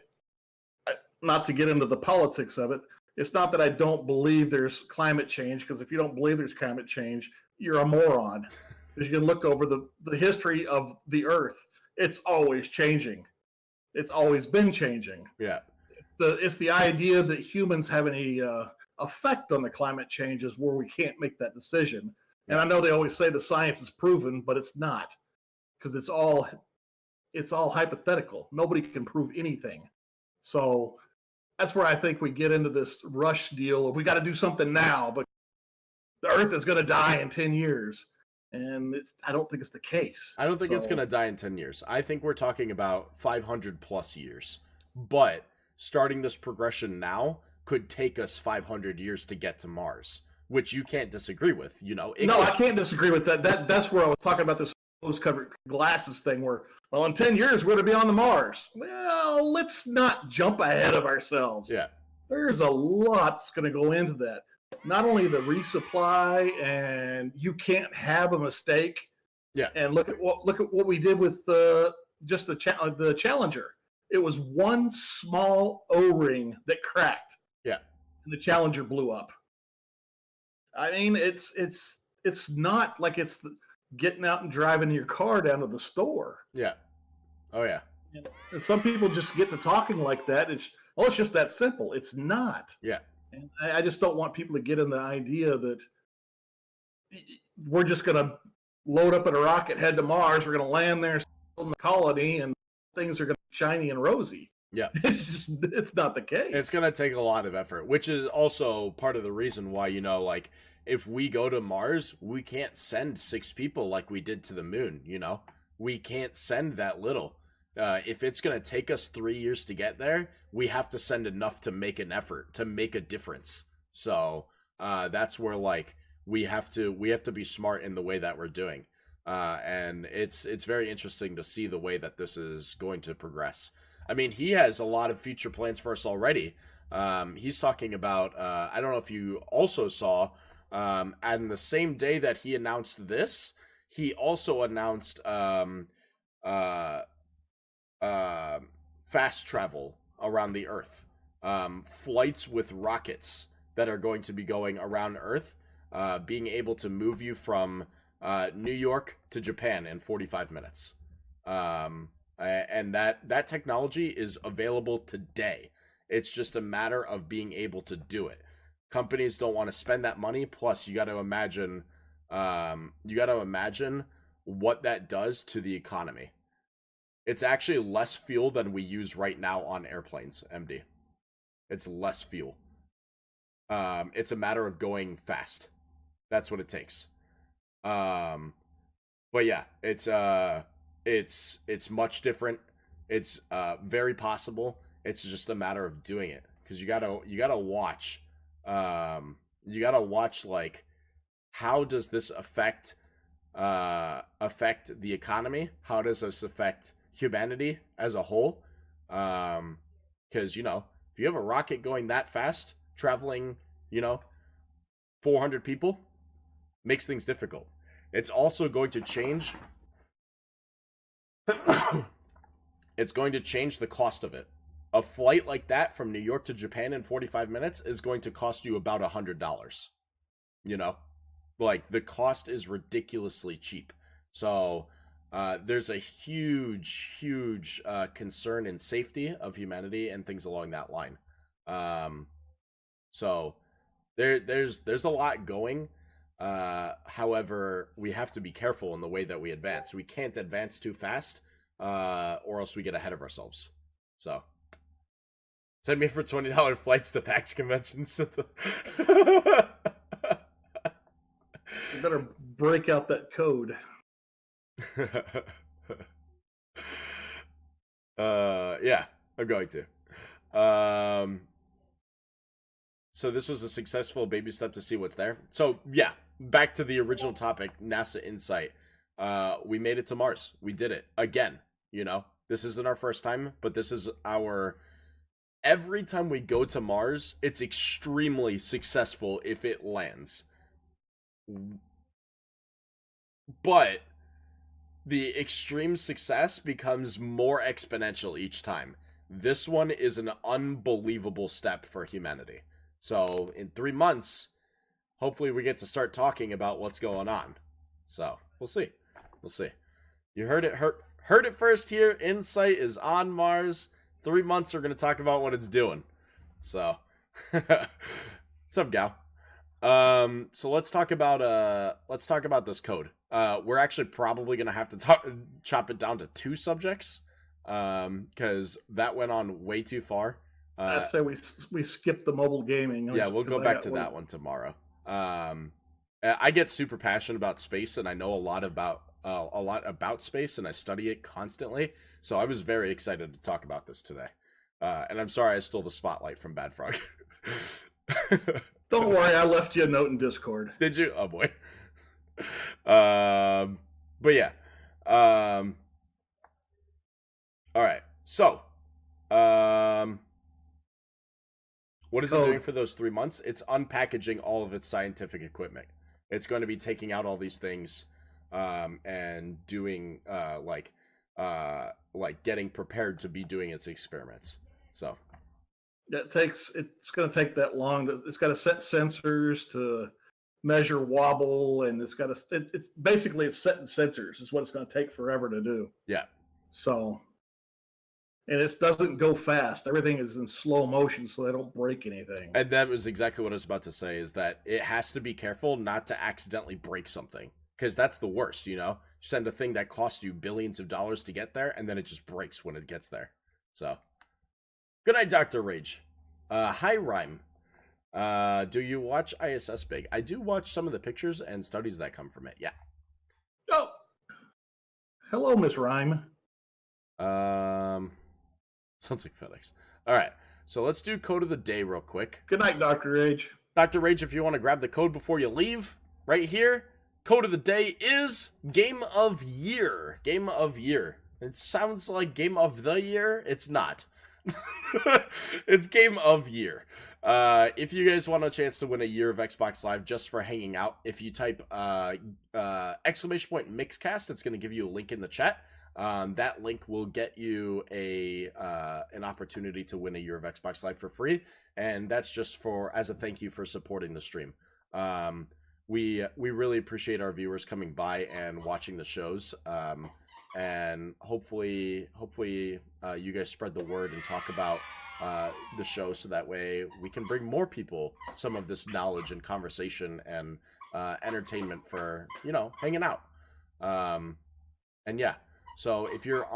not to get into the politics of it, it's not that I don't believe there's climate change, because if you don't believe there's climate change, you're a moron. Because you can look over the history of the Earth. It's always changing. It's always been changing. Yeah. It's the idea that humans have any effect on the climate changes where we can't make that decision. And I know they always say the science is proven, but it's not, because it's all hypothetical. Nobody can prove anything. So that's where I think we get into this rush deal of we got to do something now, but the Earth is going to die in 10 years. And I don't think it's the case. I don't think it's going to die in 10 years. I think we're talking about 500 plus years. But starting this progression now could take us 500 years to get to Mars, which you can't disagree with, you know? I can't disagree with that. That's where I was talking about this rose-covered glasses thing where, well, in 10 years, we're going to be on the Mars. Well, let's not jump ahead of ourselves. Yeah. There's a lot that's going to go into that. Not only the resupply, and you can't have a mistake. Yeah. And look at what we did with just the Challenger. It was one small O-ring that cracked. Yeah. And the Challenger blew up. I mean, it's not like it's getting out and driving your car down to the store. Yeah. Oh yeah. And some people just get to talking like that. It's just that simple. It's not. Yeah. And I just don't want people to get in the idea that we're just going to load up in a rocket, head to Mars. We're going to land there in the colony, and things are going to be shiny and rosy. Yeah. It's not the case. It's going to take a lot of effort, which is also part of the reason why, you know, like, if we go to Mars, we can't send 6 people like we did to the moon, you know? We can't send that little. If it's going to take us 3 years to get there, we have to send enough to make an effort, to make a difference. So that's where, like, we have to be smart in the way that we're doing. And it's very interesting to see the way that this is going to progress. I mean, he has a lot of future plans for us already. He's talking about, I don't know if you also saw, and the same day that he announced this, he also announced fast travel around the Earth, flights with rockets that are going to be going around Earth, being able to move you from New York to Japan in 45 minutes. And that technology is available today. It's just a matter of being able to do it. Companies don't want to spend that money. Plus, you got to imagine what that does to the economy. It's actually less fuel than we use right now on airplanes, MD. It's less fuel. It's a matter of going fast. That's what it takes. But yeah, it's much different. It's very possible. It's just a matter of doing it, because you gotta watch. You gotta watch, like, how does this affect the economy? How does this affect humanity as a whole? Because, you know, if you have a rocket going that fast, traveling, you know, 400 people, makes things difficult. It's also going to change. It's going to change the cost of it. A flight like that from New York to Japan in 45 minutes is going to cost you about $100. You know, like the cost is ridiculously cheap. So there's a huge concern in safety of humanity and things along that line. So there's a lot going. However, we have to be careful in the way that we advance. We can't advance too fast, or else we get ahead of ourselves. So send me for $20 flights to PAX conventions. You better break out that code. Yeah, I'm going to. So this was a successful baby step to see what's there. So yeah, back to the original topic, NASA Insight. We made it to Mars. We did it again. You know, this isn't our first time, but this is our. Every time we go to Mars, it's extremely successful if it lands. But the extreme success becomes more exponential each time. This one is an unbelievable step for humanity. So in 3 months, hopefully we get to start talking about what's going on. So we'll see. We'll see. You heard it first here. Insight is on Mars. 3 months we're going to talk about what it's doing. So what's up, gal? So let's talk about this code. We're actually probably going to have to chop it down to 2 subjects. Because that went on way too far. I say we skip the mobile gaming. Yeah, we'll go back to that one tomorrow. I get super passionate about space, and I know a lot about space, and I study it constantly. So I was very excited to talk about this today. And I'm sorry I stole the spotlight from Bad Frog. Don't worry, I left you a note in Discord. Did you? Oh boy. But yeah. All right. So, what is it doing for those 3 months? It's unpackaging all of its scientific equipment. It's going to be taking out all these things, and doing like getting prepared to be doing its experiments. So it's going to take that long. It's got to set sensors to measure wobble, and it's setting sensors is what it's going to take forever to do. Yeah. So. And it doesn't go fast. Everything is in slow motion, so they don't break anything. And that was exactly what I was about to say, is that it has to be careful not to accidentally break something. Because that's the worst, you know? You send a thing that costs you billions of dollars to get there, and then it just breaks when it gets there. So, good night, Dr. Rage. Hi, Rhyme. Do you watch ISS Big? I do watch some of the pictures and studies that come from it, yeah. Oh! Hello, Miss Rhyme. Sounds like FedEx. All right, so let's do code of the day real quick. Good night, Dr. Rage. Dr. Rage, if you want to grab the code before you leave, right here. Code of the day is Game of Year. Game of Year. It sounds like Game of the Year. It's not. It's Game of Year. If you guys want a chance to win a year of Xbox Live just for hanging out, if you type exclamation point Mixcast, it's going to give you a link in the chat. That link will get you an opportunity to win a year of Xbox Live for free, and that's just as a thank you for supporting the stream. We really appreciate our viewers coming by and watching the shows, and hopefully you guys spread the word and talk about the show, so that way we can bring more people some of this knowledge and conversation and entertainment for hanging out. And yeah. So if you're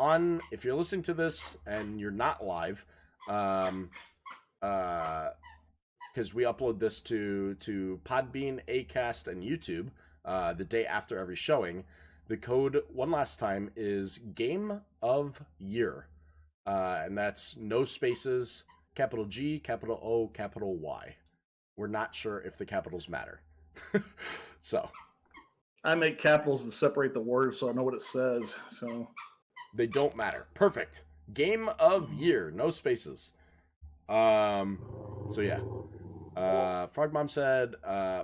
listening to this and you're not live, because we upload this to Podbean, Acast, and YouTube the day after every showing, the code one last time is Game of Year, and that's no spaces, capital G, capital O, capital Y. We're not sure if the capitals matter. So. I make capitals to separate the words so I know what it says. So they don't matter. Perfect. Game of Year. No spaces. So yeah. Frog Mom said,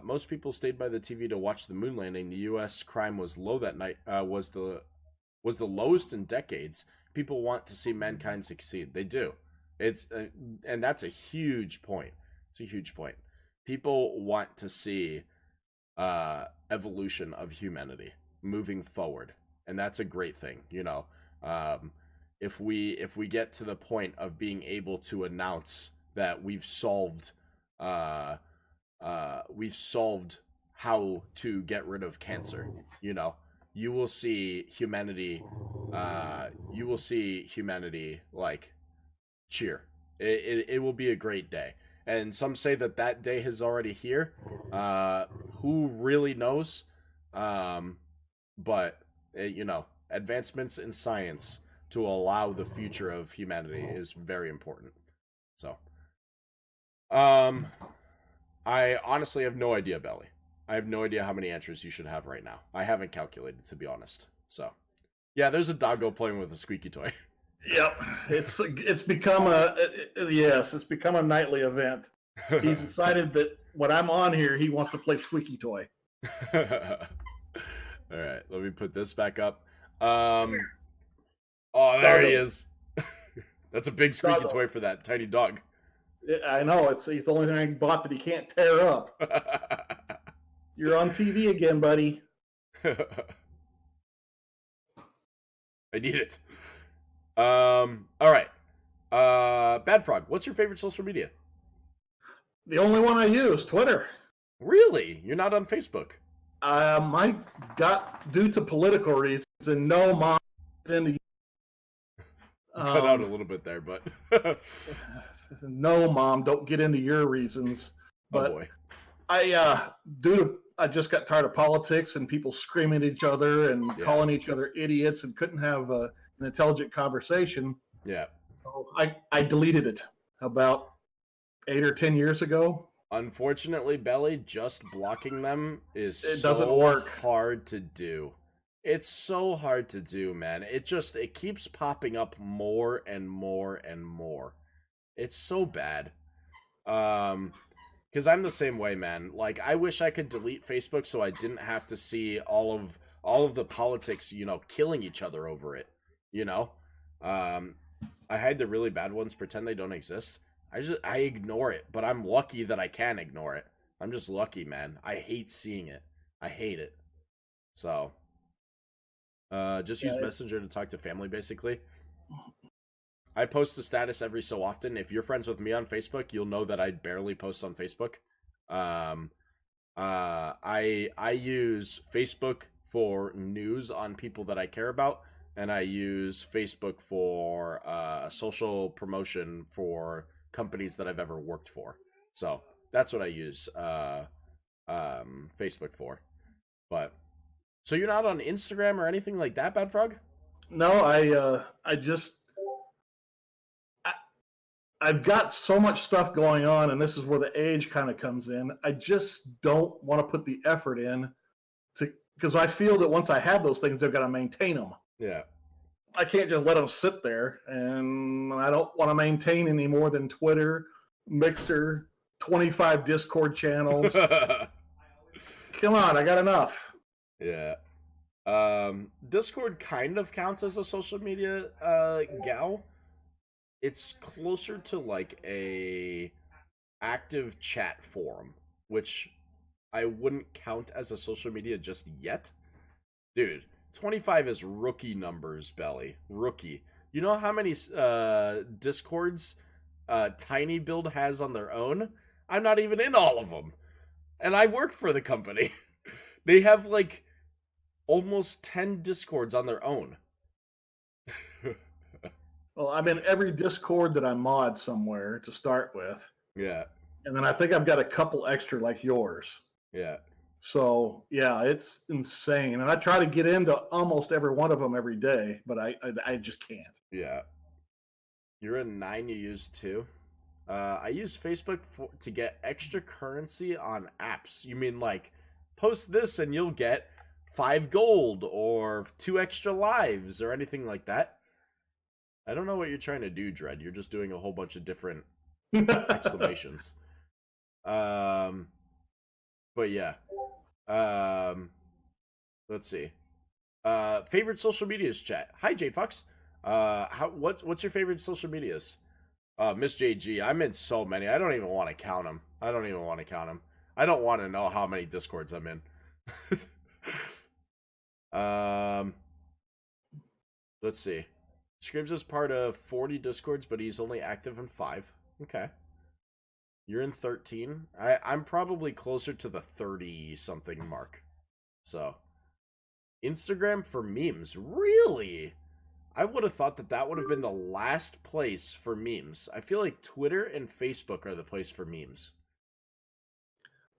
most people stayed by the TV to watch the moon landing. The U.S. crime was low that night. Was the lowest in decades. People want to see mankind succeed. They do. It's and that's a huge point. It's a huge point. People want to see evolution of humanity moving forward, and that's a great thing. If we get to the point of being able to announce that we've solved how to get rid of cancer, you will see humanity like cheer. It will be a great day. And some say that day is already here. Who really knows? But advancements in science to allow the future of humanity is very important. So, I honestly have no idea, Belly. I have no idea how many entries you should have right now. I haven't calculated, to be honest. So, yeah, there's a doggo playing with a squeaky toy. Yep, it's become it's become a nightly event. He's decided that when I'm on here, he wants to play squeaky toy. All right, let me put this back up. Oh, there he is. That's a big squeaky toy for that tiny dog. I know, it's the only thing I bought that he can't tear up. You're on TV again, buddy. I need it. All right. Bad Frog, what's your favorite social media? The only one I use, Twitter. Really? You're not on Facebook? I got, due to political reasons, and no, Mom, into cut out a little bit there, but no, Mom, don't get into your reasons. But oh boy. I just got tired of politics and people screaming at each other and calling each other idiots and couldn't have an intelligent conversation. Yeah. So I deleted it about 8 or 10 years ago. Unfortunately, Belly, just blocking them doesn't work. Hard to do. It's so hard to do, man. It keeps popping up more and more and more. It's so bad. Because I'm the same way, man. Like, I wish I could delete Facebook so I didn't have to see all of the politics, killing each other over it. I hide the really bad ones, pretend they don't exist. I ignore it, but I'm lucky that I can ignore it. I'm just lucky, man. I hate seeing it. I hate it. So, just use Messenger to talk to family, basically. I post a status every so often. If you're friends with me on Facebook, you'll know that I barely post on Facebook. I use Facebook for news on people that I care about, and I use Facebook for social promotion for companies that I've ever worked for. So that's what I use Facebook for. But so you're not on Instagram or anything like that, Bad Frog? No, I've got so much stuff going on, and this is where the age kind of comes in. I just don't want to put the effort in because I feel that once I have those things, I've got to maintain them. Yeah. I can't just let them sit there, and I don't want to maintain any more than Twitter, Mixer, 25 Discord channels. Come on, I got enough. Yeah. Discord kind of counts as a social media gal. It's closer to like a active chat forum, which I wouldn't count as a social media just yet. Dude, 25 is rookie numbers, Belly. Rookie. You know how many Discords Tiny Build has on their own? I'm not even in all of them. And I work for the company. They have like almost 10 Discords on their own. Well, I'm in every Discord that I mod somewhere to start with. Yeah. And then I think I've got a couple extra like yours. Yeah. So, yeah, it's insane. And I try to get into almost every one of them every day, but I just can't. Yeah. You're a 9, you use 2. I use Facebook to get extra currency on apps. You mean like post this and you'll get 5 gold or 2 extra lives or anything like that? I don't know what you're trying to do, Dread. You're just doing a whole bunch of different exclamations. But yeah. Let's see. Favorite social medias chat. Hi, J Fox. What's your favorite social medias? Miss JG, I'm in so many. I don't even want to count them. I don't want to know how many Discords I'm in. Let's see. Scribs is part of 40 Discords, but he's only active in 5. Okay. You're in 13. I'm probably closer to the 30-something mark. So, Instagram for memes. Really? I would have thought that would have been the last place for memes. I feel like Twitter and Facebook are the place for memes.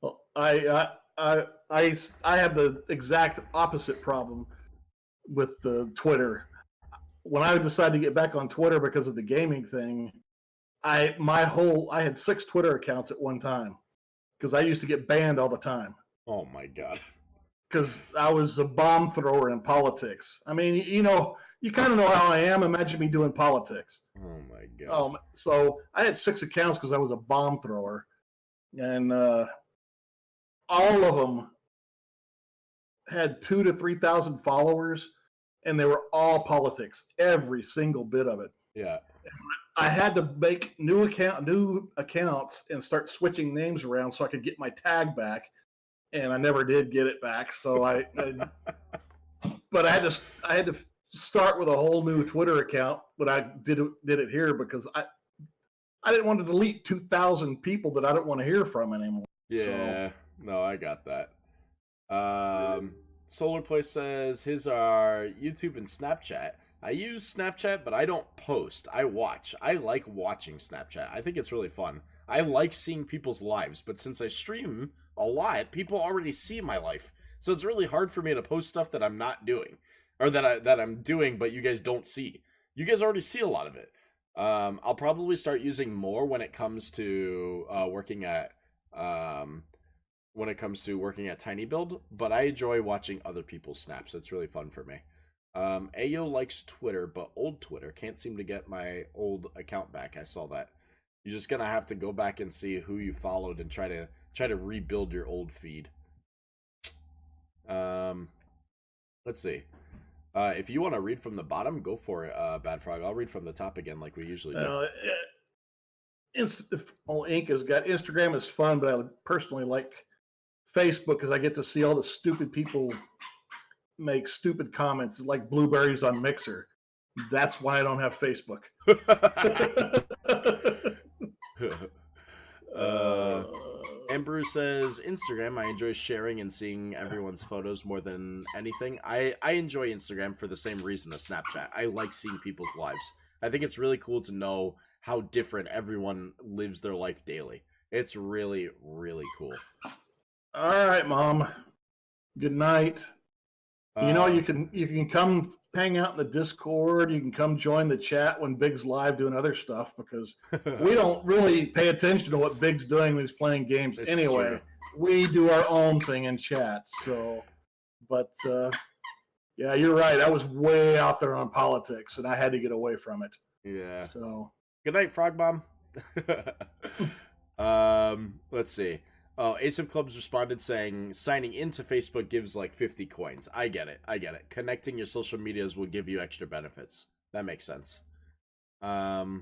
Well, I have the exact opposite problem with the Twitter. When I decided to get back on Twitter because of the gaming thing, I had 6 Twitter accounts at one time because I used to get banned all the time. Oh my god. Because I was a bomb thrower in politics. I mean, you kind of know how I am. Imagine me doing politics. Oh my god. So I had 6 accounts because I was a bomb thrower, and all of them had 2,000 to 3,000 followers, and they were all politics. Every single bit of it. Yeah. I had to make new accounts and start switching names around so I could get my tag back, and I never did get it back. So but I had to start with a whole new Twitter account. But I did it here because I didn't want to delete 2,000 people that I don't want to hear from anymore. Yeah, so. No, I got that. Solar Play says his are YouTube and Snapchat. I use Snapchat, but I don't post. I watch. I like watching Snapchat. I think it's really fun. I like seeing people's lives, but since I stream a lot, people already see my life. So it's really hard for me to post stuff that I'm not doing, or that I'm doing, but you guys don't see. You guys already see a lot of it. I'll probably start using more when it comes to working at Tiny Build, but I enjoy watching other people's snaps. It's really fun for me. Ayo likes Twitter, but old Twitter. Can't seem to get my old account back. I saw that. You're just gonna have to go back and see who you followed and try to rebuild your old feed. Let's see. If you want to read from the bottom, go for it, Bad Frog. I'll read from the top again like we usually do. Ink has got Instagram is fun, but I personally like Facebook because I get to see all the stupid people make stupid comments like blueberries on Mixer. That's why I don't have Facebook. Amber says Instagram. I enjoy sharing and seeing everyone's photos more than anything. I enjoy Instagram for the same reason as Snapchat. I like seeing people's lives. I think it's really cool to know how different everyone lives their life daily. It's really, really cool. All right, Mom. Good night. You can come hang out in the Discord. You can come join the chat when Big's live doing other stuff because we don't really pay attention to what Big's doing when he's playing games anyway. True. We do our own thing in chat. So, but yeah, you're right. I was way out there on politics, and I had to get away from it. Yeah. So good night, Frog Mom. Let's see. Oh, Ace of Clubs responded saying, signing into Facebook gives like 50 coins. I get it. Connecting your social medias will give you extra benefits. That makes sense. Gal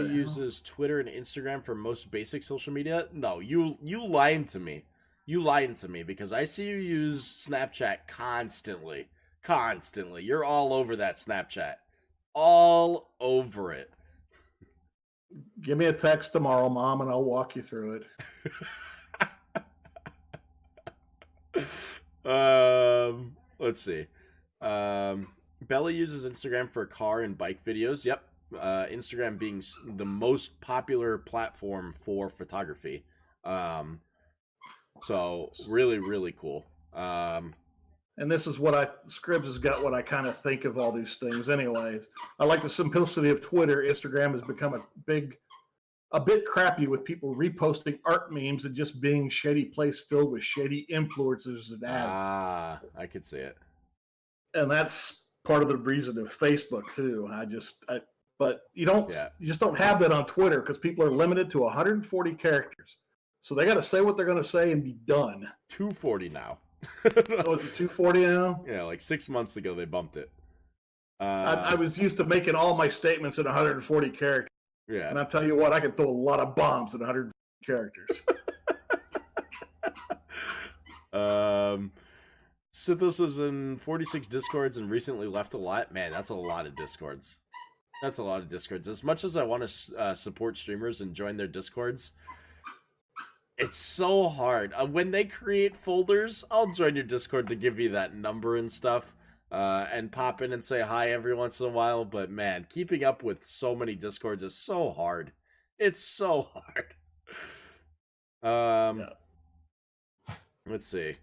uses Twitter and Instagram for most basic social media. No, you lied to me. You lied to me because I see you use Snapchat constantly. Constantly. You're all over that Snapchat. All over it. Give me a text tomorrow, Mom, and I'll walk you through it. Let's see. Bella uses Instagram for car and bike videos. Yep. Instagram being the most popular platform for photography. So really, really cool. And this is what Scribs has got what I kind of think of all these things anyways. I like the simplicity of Twitter. Instagram has become a bit crappy with people reposting art memes and just being shady place filled with shady influencers and ads. I could see it. And that's part of the reason of Facebook too. But you just don't have that on Twitter because people are limited to 140 characters. So they got to say what they're going to say and be done. 240 now. Oh, is it 240 now? Yeah, like 6 months ago they bumped it. I was used to making all my statements in 140 characters. Yeah. And I'll tell you what, I can throw a lot of bombs in 100 characters. Sithos was in 46 Discords and recently left a lot. Man, that's a lot of Discords. That's a lot of Discords. As much as I want to support streamers and join their Discords, it's so hard. When they create folders, I'll join your Discord to give you that number and stuff, and pop in and say hi every once in a while. But man, keeping up with so many Discords is so hard. It's so hard. Yeah. Let's see.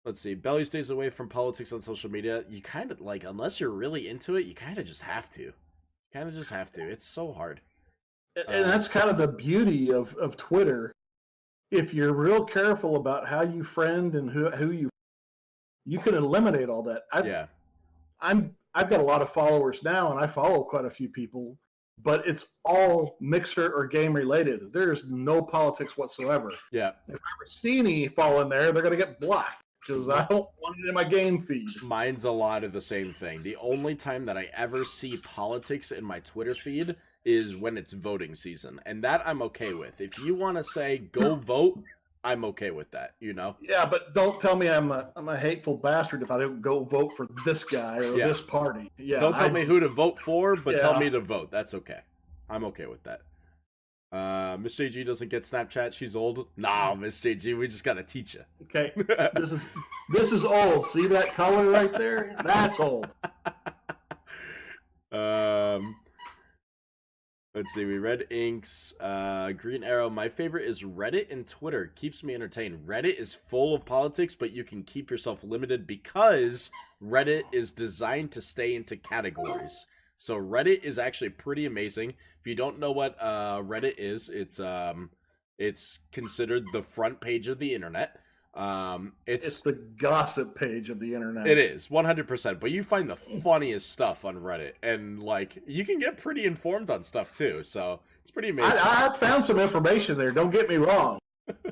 Let's see. Belly stays away from politics on social media. You kind of like, unless you're really into it, you kind of just have to. It's so hard. And that's kind of the beauty of Twitter. If you're real careful about how you friend and who you can eliminate all that. I've got a lot of followers now, and I follow quite a few people, but it's all Mixer or game related. There's no politics whatsoever. Yeah. If I ever see any fall in there, they're going to get blocked because I don't want it in my game feed. Mine's a lot of the same thing. The only time that I ever see politics in my Twitter feed is when it's voting season, and that I'm okay with. If you want to say go vote, I'm okay with that, you know? Yeah, but don't tell me I'm a hateful bastard if I don't go vote for this guy or this party. Yeah, don't tell me who to vote for, but tell me to vote. That's okay. I'm okay with that. Miss JG doesn't get Snapchat. She's old. Nah, Miss JG, we just gotta teach you. Okay, this is old. See that color right there? That's old. Let's see. We read Inks. Green Arrow. My favorite is Reddit and Twitter. Keeps me entertained. Reddit is full of politics, but you can keep yourself limited because Reddit is designed to stay into categories. So Reddit is actually pretty amazing. If you don't know what Reddit is, it's considered the front page of the internet. It's the gossip page of the internet. It is 100%, but you find the funniest stuff on Reddit, and like you can get pretty informed on stuff too. So it's pretty amazing. I found some information there. Don't get me wrong.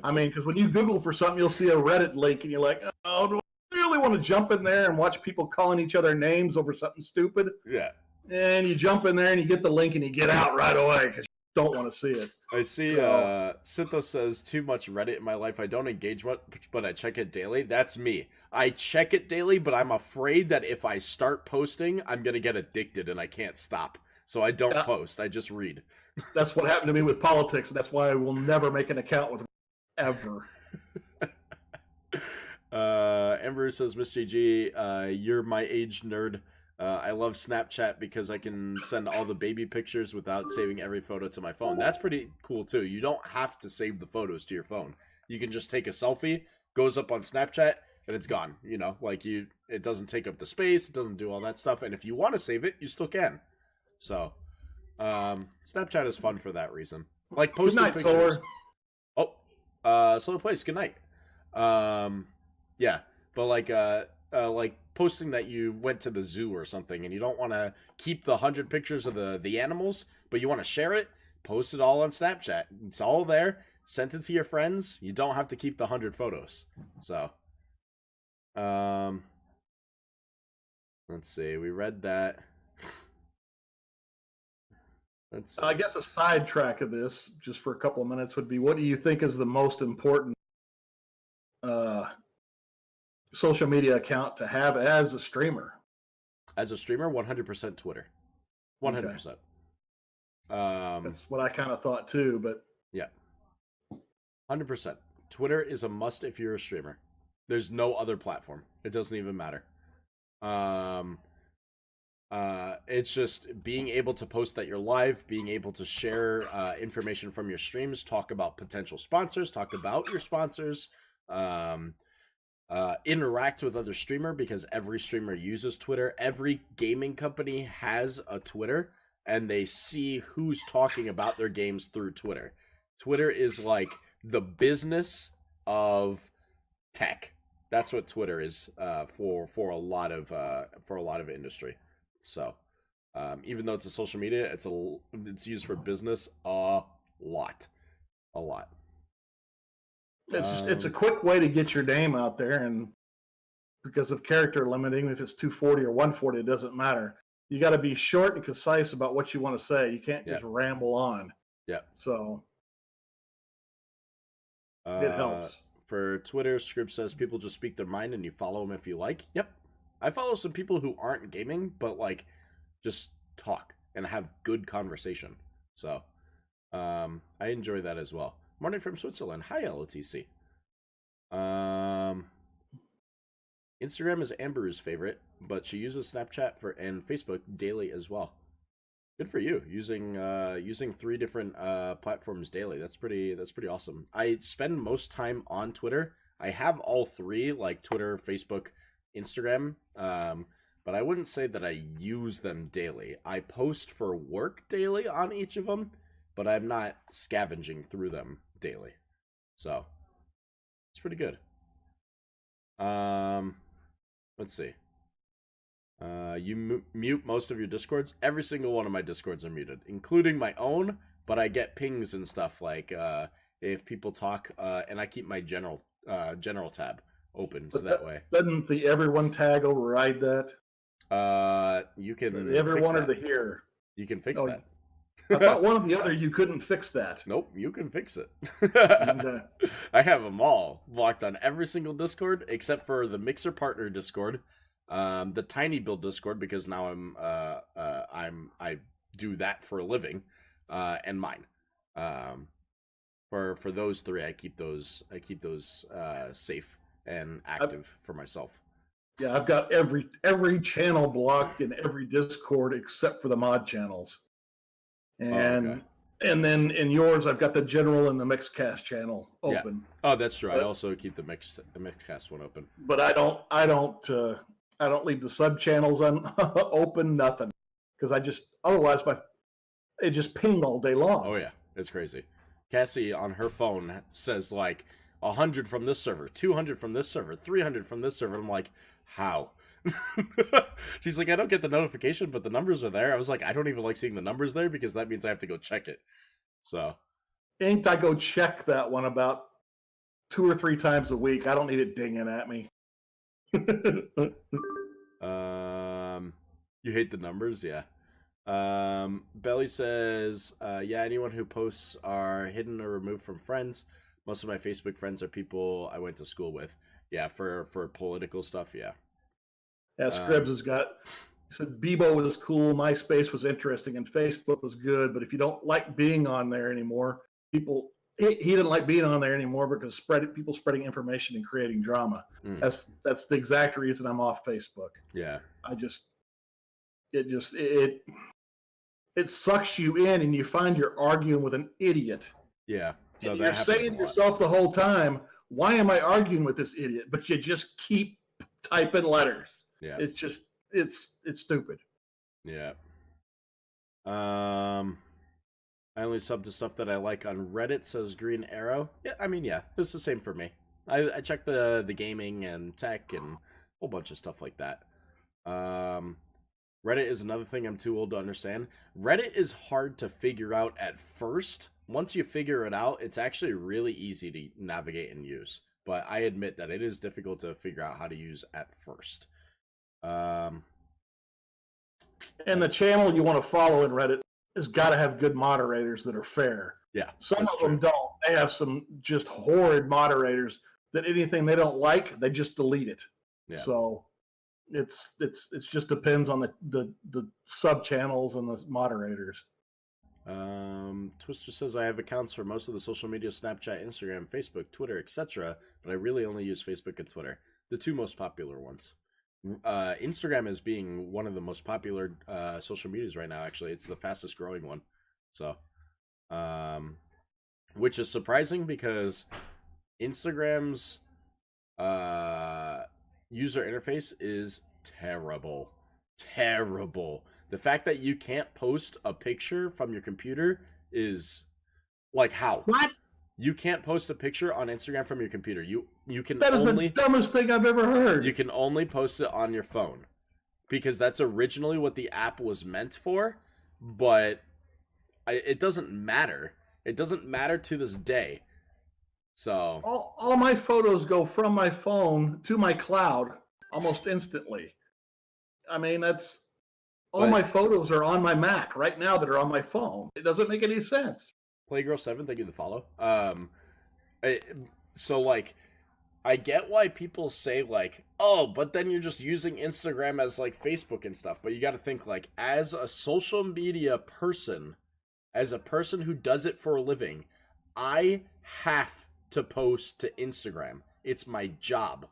I mean, because when you Google for something, you'll see a Reddit link, and you're like, "Oh, do I really want to jump in there and watch people calling each other names over something stupid?" Yeah. And you jump in there and you get the link and you get out right away because you don't want to see it. I see. Sitho says too much Reddit in my life. I don't engage much, but I check it daily. That's me. I check it daily, but I'm afraid that if I start posting, I'm gonna get addicted and I can't stop. So I don't post. I just read. That's what happened to me with politics. And that's why I will never make an account with ever. Amber says, Miss JG, you're my age nerd. I love Snapchat because I can send all the baby pictures without saving every photo to my phone. That's pretty cool too. You don't have to save the photos to your phone. You can just take a selfie, goes up on Snapchat, and it's gone. You know, like it doesn't take up the space, it doesn't do all that stuff. And if you want to save it, you still can. So, Snapchat is fun for that reason. Like posting pictures. Solar. Oh, Solar Place. Good night. Yeah, but like posting that you went to the zoo or something and you don't want to keep the 100 pictures of the animals, but you want to share it, post it all on Snapchat. It's all there. Send it to your friends. You don't have to keep the 100 photos. So, let's see. We read that. I guess a sidetrack of this, just for a couple of minutes, would be what do you think is the most important social media account to have as a streamer? As a streamer, 100% Twitter. 100%. Okay. That's what I kind of thought too, but yeah. 100%. Twitter is a must if you're a streamer. There's no other platform. It doesn't even matter. It's just being able to post that you're live, being able to share information from your streams, talk about potential sponsors, talk about your sponsors, interact with other streamer because every streamer uses Twitter. Every gaming company has a Twitter and they see who's talking about their games through Twitter. Twitter is like the business of tech. That's what Twitter is for a lot of industry. So even though it's a social media, it's used for business a lot. It's a quick way to get your name out there, and because of character limiting. If it's 240 or 140, it doesn't matter. You got to be short and concise about what you want to say. You can't just ramble on. Yeah. So it helps. For Twitter, Scrib says people just speak their mind and you follow them if you like. Yep. I follow some people who aren't gaming, but like just talk and have good conversation. So I enjoy that as well. Morning from Switzerland. Hi, LOTC. Instagram is Amber's favorite, but she uses Snapchat and Facebook daily as well. Good for you, using 3 different platforms daily. That's pretty awesome. I spend most time on Twitter. I have all 3, like Twitter, Facebook, Instagram, but I wouldn't say that I use them daily. I post for work daily on each of them, but I'm not scavenging through them daily. So it's pretty good. Let's see. You mute most of your Discords. Every single one of my Discords are muted, including my own, but I get pings and stuff like if people talk, and I keep my general tab open, but so that way. Doesn't the everyone tag override that? You can the everyone or the here. You can fix that. I thought one or the other you couldn't fix that. Nope, you can fix it. Okay. I have them all blocked on every single Discord except for the Mixer Partner Discord, the Tiny Build Discord because now I do that for a living, and mine. For those 3, I keep those safe and active for myself. Yeah, I've got every channel blocked in every Discord except for the mod channels. And and then in yours, I've got the general and the Mixcast channel open. Yeah. Oh, that's true. I also keep the Mixcast one open. But I don't leave the sub channels open. Nothing, because otherwise it just pinged all day long. Oh yeah, it's crazy. Cassie on her phone says like 100 from this server, 200 from this server, 300 from this server. I'm like, how? She's like, I don't get the notification, but the numbers are there. I was like, I don't even like seeing the numbers there because that means I have to go check it. So, ain't I go check that one about 2 or 3 times a week. I don't need it dinging at me. You hate the numbers, yeah. Belly says, yeah, anyone who posts are hidden or removed from friends. Most of my Facebook friends are people I went to school with. Yeah, for political stuff, yeah. Yeah, Scribs has got, he said Bebo was cool, MySpace was interesting, and Facebook was good, but if you don't like being on there anymore, he didn't like being on there anymore because people spreading information and creating drama. That's the exact reason I'm off Facebook. Yeah. It sucks you in and you find you're arguing with an idiot. Yeah. No, and you're saying to yourself the whole time, why am I arguing with this idiot? But you just keep typing letters. Yeah. It's just it's stupid. Yeah. I only sub to stuff that I like on Reddit, says Green Arrow. Yeah, I mean, yeah, it's the same for me. I check the gaming and tech and a whole bunch of stuff like that. Reddit is another thing I'm too old to understand. Reddit is hard to figure out at first. Once you figure it out, it's actually really easy to navigate and use. But I admit that it is difficult to figure out how to use at first. And the channel you want to follow in Reddit has got to have good moderators that are fair. Yeah, some of them don't. They have some just horrid moderators that anything they don't like, they just delete it. Yeah. So it's just depends on the sub channels and the moderators. Twister says I have accounts for most of the social media: Snapchat, Instagram, Facebook, Twitter, etc. But I really only use Facebook and Twitter, the 2 most popular ones. Instagram is being one of the most popular social medias right now. Actually, it's the fastest growing one. So, which is surprising because Instagram's user interface is terrible. The fact that you can't post a picture from your computer is like, how? What? You can't post a picture on Instagram from your computer. You can That is only the dumbest thing I've ever heard. You can only post it on your phone because that's originally what the app was meant for, but it doesn't matter. It doesn't matter to this day. So all my photos go from my phone to my cloud almost instantly. I mean, that's all But my photos are on my Mac right now that are on my phone. It doesn't make any sense. Playgirl7, thank you for the follow. I, so like, I get why people say like, oh, but then you're just using Instagram as like Facebook and stuff. But you got to think like, as a social media person, as a person who does it for a living, I have to post to Instagram. It's my job.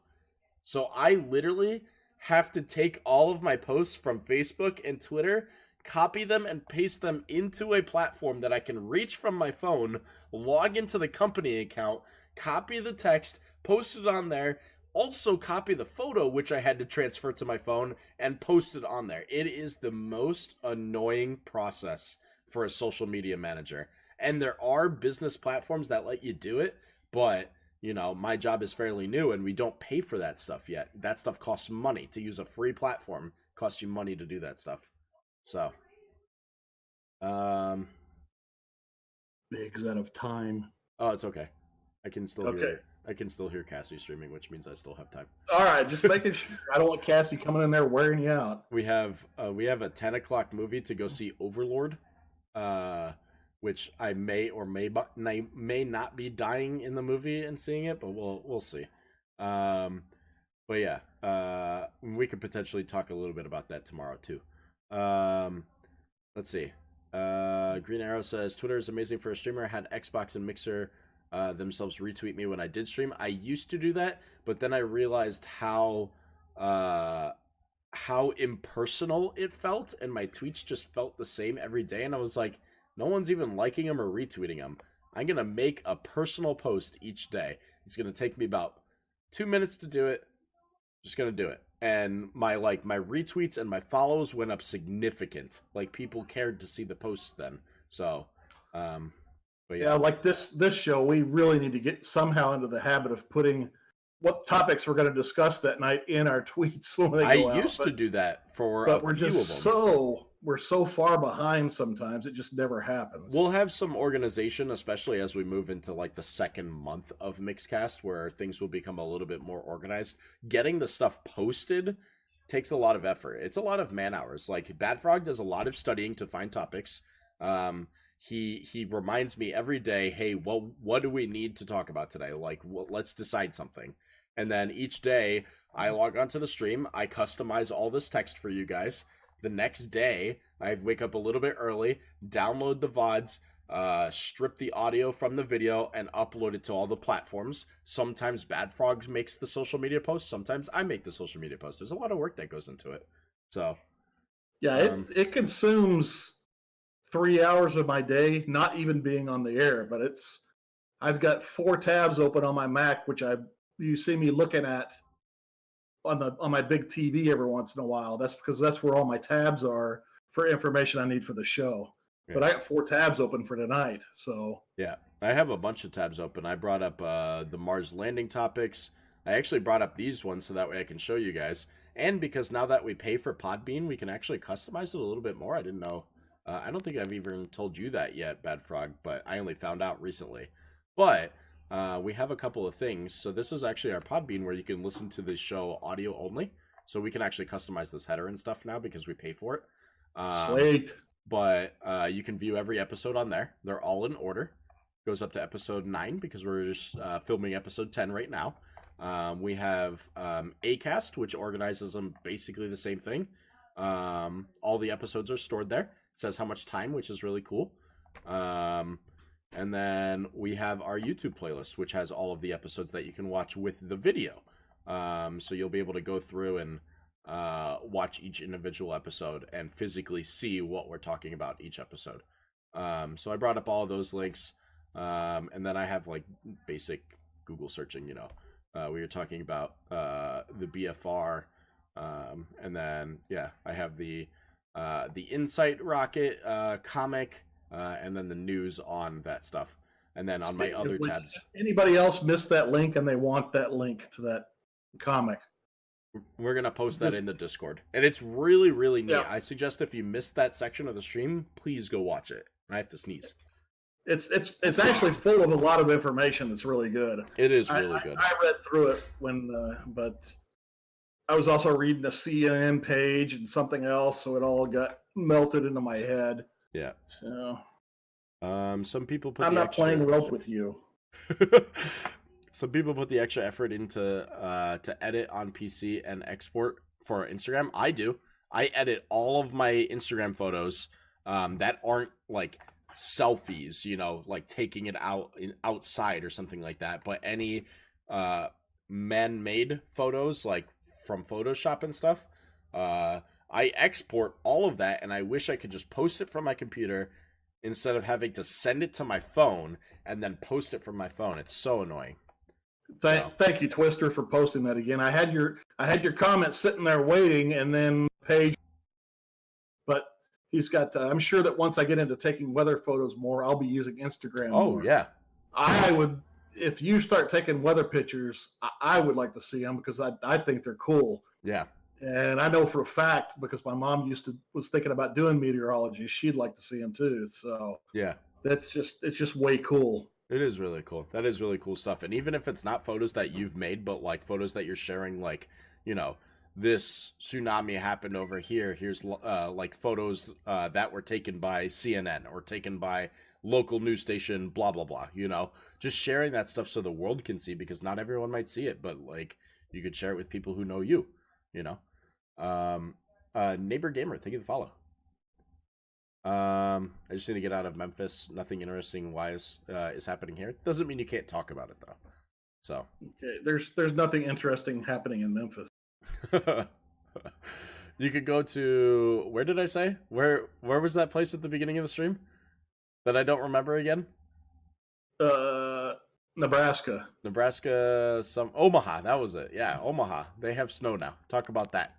So I literally have to take all of my posts from Facebook and Twitter, copy them and paste them into a platform that I can reach from my phone, log into the company account, copy the text, post it on there, also copy the photo which I had to transfer to my phone and post it on there. It is the most annoying process for a social media manager. And there are business platforms that let you do it, but you know, my job is fairly new and we don't pay for that stuff yet. That stuff costs money. To use a free platform costs you money to do that stuff. So, Biggs out of time. oh, it's okay. I can still Okay. hear. I can still hear Cassie streaming, which means I still have time. All right, just making sure. I don't want Cassie coming in there wearing you out. We have a 10 o'clock movie to go see, Overlord, which I may or may not be dying in the movie and seeing it, but we'll see. But yeah, we could potentially talk a little bit about that tomorrow too. Let's see. Green Arrow says Twitter is amazing for a streamer. I had Xbox and Mixer themselves retweet me when I did stream. I used to do that, but then I realized how impersonal it felt, and my tweets just felt the same every day, and I was like, no one's even liking them or retweeting them. I'm gonna make a personal post each day. It's gonna take me about 2 minutes to do it. Just gonna do it. And my retweets and my follows went up significant. Like, people cared to see the posts then. So but Yeah, like this show, we really need to get somehow into the habit of putting what topics we're going to discuss that night in our tweets when they go out. I used to do that for but a we're few just of them. we're so far behind sometimes, it just never happens. We'll have some organization, especially as we move into like the second month of Mixcast, where things will become a little bit more organized. Getting the stuff posted takes a lot of effort. It's a lot of man hours. Like, Bad Frog does a lot of studying to find topics. He reminds me every day, hey, well, what do we need to talk about today? Like, let's decide something. And then each day I log onto the stream, I customize all this text for you guys. The next day I wake up a little bit early, download the VODs, strip the audio from the video, and upload it to all the platforms. Sometimes Bad Frogs makes the social media post, sometimes I make the social media post. There's a lot of work that goes into it. So yeah, it consumes 3 hours of my day, not even being on the air, but I've got 4 tabs open on my Mac, which you see me looking at on my big TV every once in a while. That's because that's where all my tabs are for information I need for the show. Yeah. But I got 4 tabs open for tonight, so yeah, I have a bunch of tabs open. I brought up the Mars landing topics. I actually brought up these ones so that way I can show you guys. And because now that we pay for Podbean, we can actually customize it a little bit more. I didn't know. I don't think I've even told you that yet, Bad Frog, but I only found out recently. But we have a couple of things. So this is actually our Podbean where you can listen to the show audio only. So we can actually customize this header and stuff now because we pay for it. Sweet. But you can view every episode on there. They're all in order. Goes up to episode 9 because we're just filming episode 10 right now. We have Acast, which organizes them basically the same thing. All the episodes are stored there. It says how much time, which is really cool. And then we have our YouTube playlist, which has all of the episodes that you can watch with the video. So you'll be able to go through and watch each individual episode and physically see what we're talking about each episode. So I brought up all of those links. And then I have like basic Google searching, you know. We were talking about the BFR. And then, yeah, I have the Insight Rocket comic, and then the news on that stuff. And then on my other tabs. Anybody else missed that link and they want that link to that comic? We're going to post that in the Discord. And it's really, really neat. Yeah. I suggest if you missed that section of the stream, please go watch it. I have to sneeze. It's actually full of a lot of information that's really good. It is really good. I read through it but I was also reading a CNN page and something else, so it all got melted into my head. Yeah. So Some people put I'm the not extra playing rope with you. some people put the extra effort into to edit on PC and export for Instagram. I do. I edit all of my Instagram photos that aren't like selfies, you know, like taking it outside or something like that, but any man-made photos like from Photoshop and stuff. I export all of that, and I wish I could just post it from my computer instead of having to send it to my phone and then post it from my phone. It's so annoying. Thank you, Twister, for posting that again. I had your comment sitting there waiting, and then Page, but he's got. I'm sure that once I get into taking weather photos more, I'll be using Instagram Oh more. yeah. I would, if you start taking weather pictures, I would like to see them because I think they're cool. Yeah. And I know for a fact, because my mom was thinking about doing meteorology, she'd like to see them too. So Yeah. it's just way cool. It is really cool. That is really cool stuff. And even if it's not photos that you've made, but like photos that you're sharing, like, you know, this tsunami happened over here. Here's like photos that were taken by CNN or taken by local news station, blah, blah, blah. You know, just sharing that stuff so the world can see, because not everyone might see it, but like you could share it with people who know you, you know. Neighbor Gamer, thank you for the follow. I just need to get out of Memphis. Nothing interesting wise is happening here. Doesn't mean you can't talk about it though. So okay, there's nothing interesting happening in Memphis. You could go to, where did I say? Where was that place at the beginning of the stream that I don't remember again? Nebraska. Nebraska, some Omaha. That was it. Yeah, Omaha. They have snow now. Talk about that.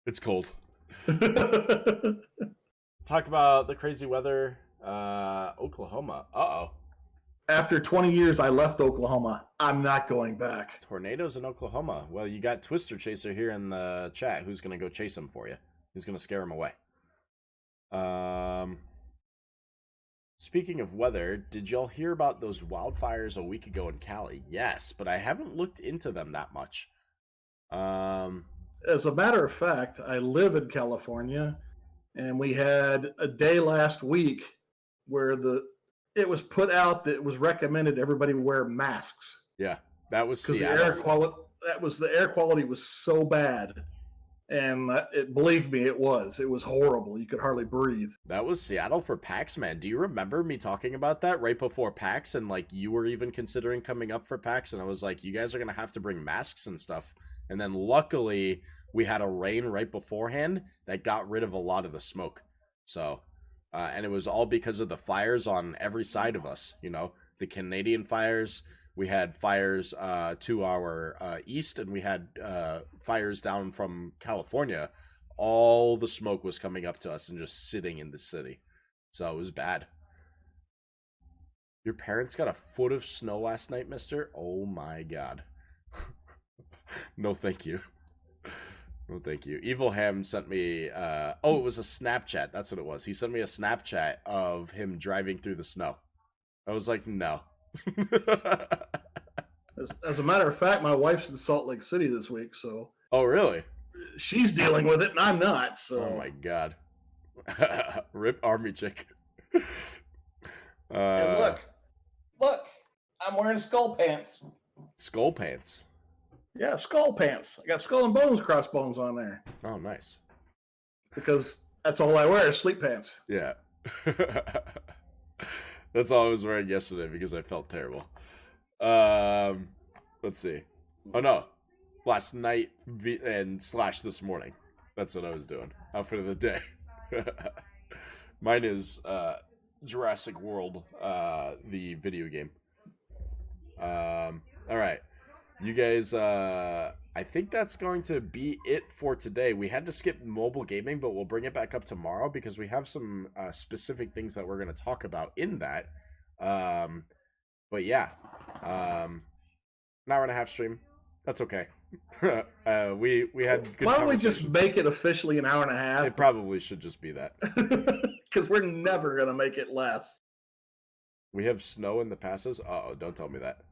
It's cold. Talk about the crazy weather. Oklahoma. Uh-oh. After 20 years, I left Oklahoma. I'm not going back. Tornadoes in Oklahoma. Well, you got Twister Chaser here in the chat. Who's going to go chase him for you? Who's going to scare him away? Speaking of weather, did y'all hear about those wildfires a week ago in Cali? Yes, but I haven't looked into them that much. As a matter of fact, I live in California, and we had a day last week where it was put out that it was recommended everybody wear masks. Yeah, that was Seattle. The air quality was so bad, and believe me, it was horrible. You could hardly breathe. That was Seattle for PAX, man. Do you remember me talking about that right before PAX, and like you were even considering coming up for PAX, and I was like, you guys are gonna have to bring masks and stuff. And then luckily we had a rain right beforehand that got rid of a lot of the smoke. So and it was all because of the fires on every side of us, you know, the Canadian fires. We had fires to our east, and we had fires down from California. All the smoke was coming up to us and just sitting in the city. So it was bad. Your parents got a foot of snow last night, mister? Oh my god. No, thank you. No, thank you. Evil Ham sent me, it was a Snapchat. That's what it was. He sent me a Snapchat of him driving through the snow. I was like, no. As a matter of fact, my wife's in Salt Lake City this week, so. Oh, really? She's dealing with it, and I'm not, so. Oh, my God. Rip Army Chick. Hey, look, I'm wearing skull pants. Skull pants? Yeah, skull pants. I got skull and bones crossbones on there. Oh, nice. Because that's all I wear is sleep pants. Yeah. That's all I was wearing yesterday because I felt terrible. Let's see. Oh, no. Last night and / this morning. That's what I was doing. Outfit of the day. Mine is Jurassic World, the video game. All right. You guys, I think that's going to be it for today. We had to skip mobile gaming, but we'll bring it back up tomorrow because we have some specific things that we're going to talk about in that. But yeah, an hour and a half stream. That's okay. We had good Why don't we just make it officially an hour and a half? It probably should just be that. Because we're never going to make it less. We have snow in the passes? Uh-oh, don't tell me that.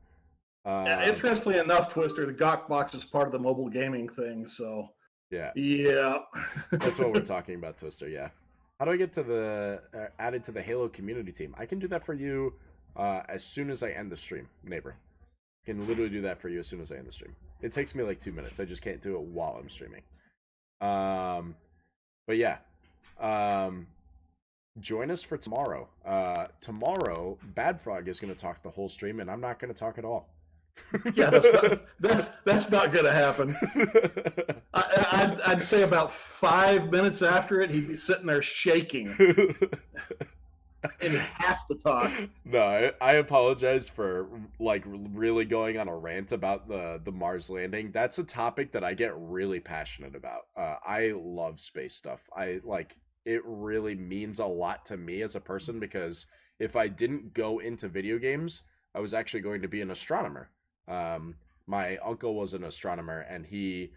Interestingly enough, Twister, the Gawk box is part of the mobile gaming thing. So Yeah, yeah, that's what we're talking about, Twister. Yeah. How do I get to the added to the Halo community team? I can do that for you as soon as I end the stream, neighbor. I can literally do that for you as soon as I end the stream. It takes me like 2 minutes. I just can't do it while I'm streaming. But yeah, join us for tomorrow. Tomorrow, Bad Frog is going to talk the whole stream, and I'm not going to talk at all. Yeah, that's not going to happen. I'd say about 5 minutes after it, he'd be sitting there shaking and half the talk. No, I apologize for like really going on a rant about the Mars landing. That's a topic that I get really passionate about. I love space stuff. I like it really means a lot to me as a person because if I didn't go into video games, I was actually going to be an astronomer. My uncle was an astronomer, and he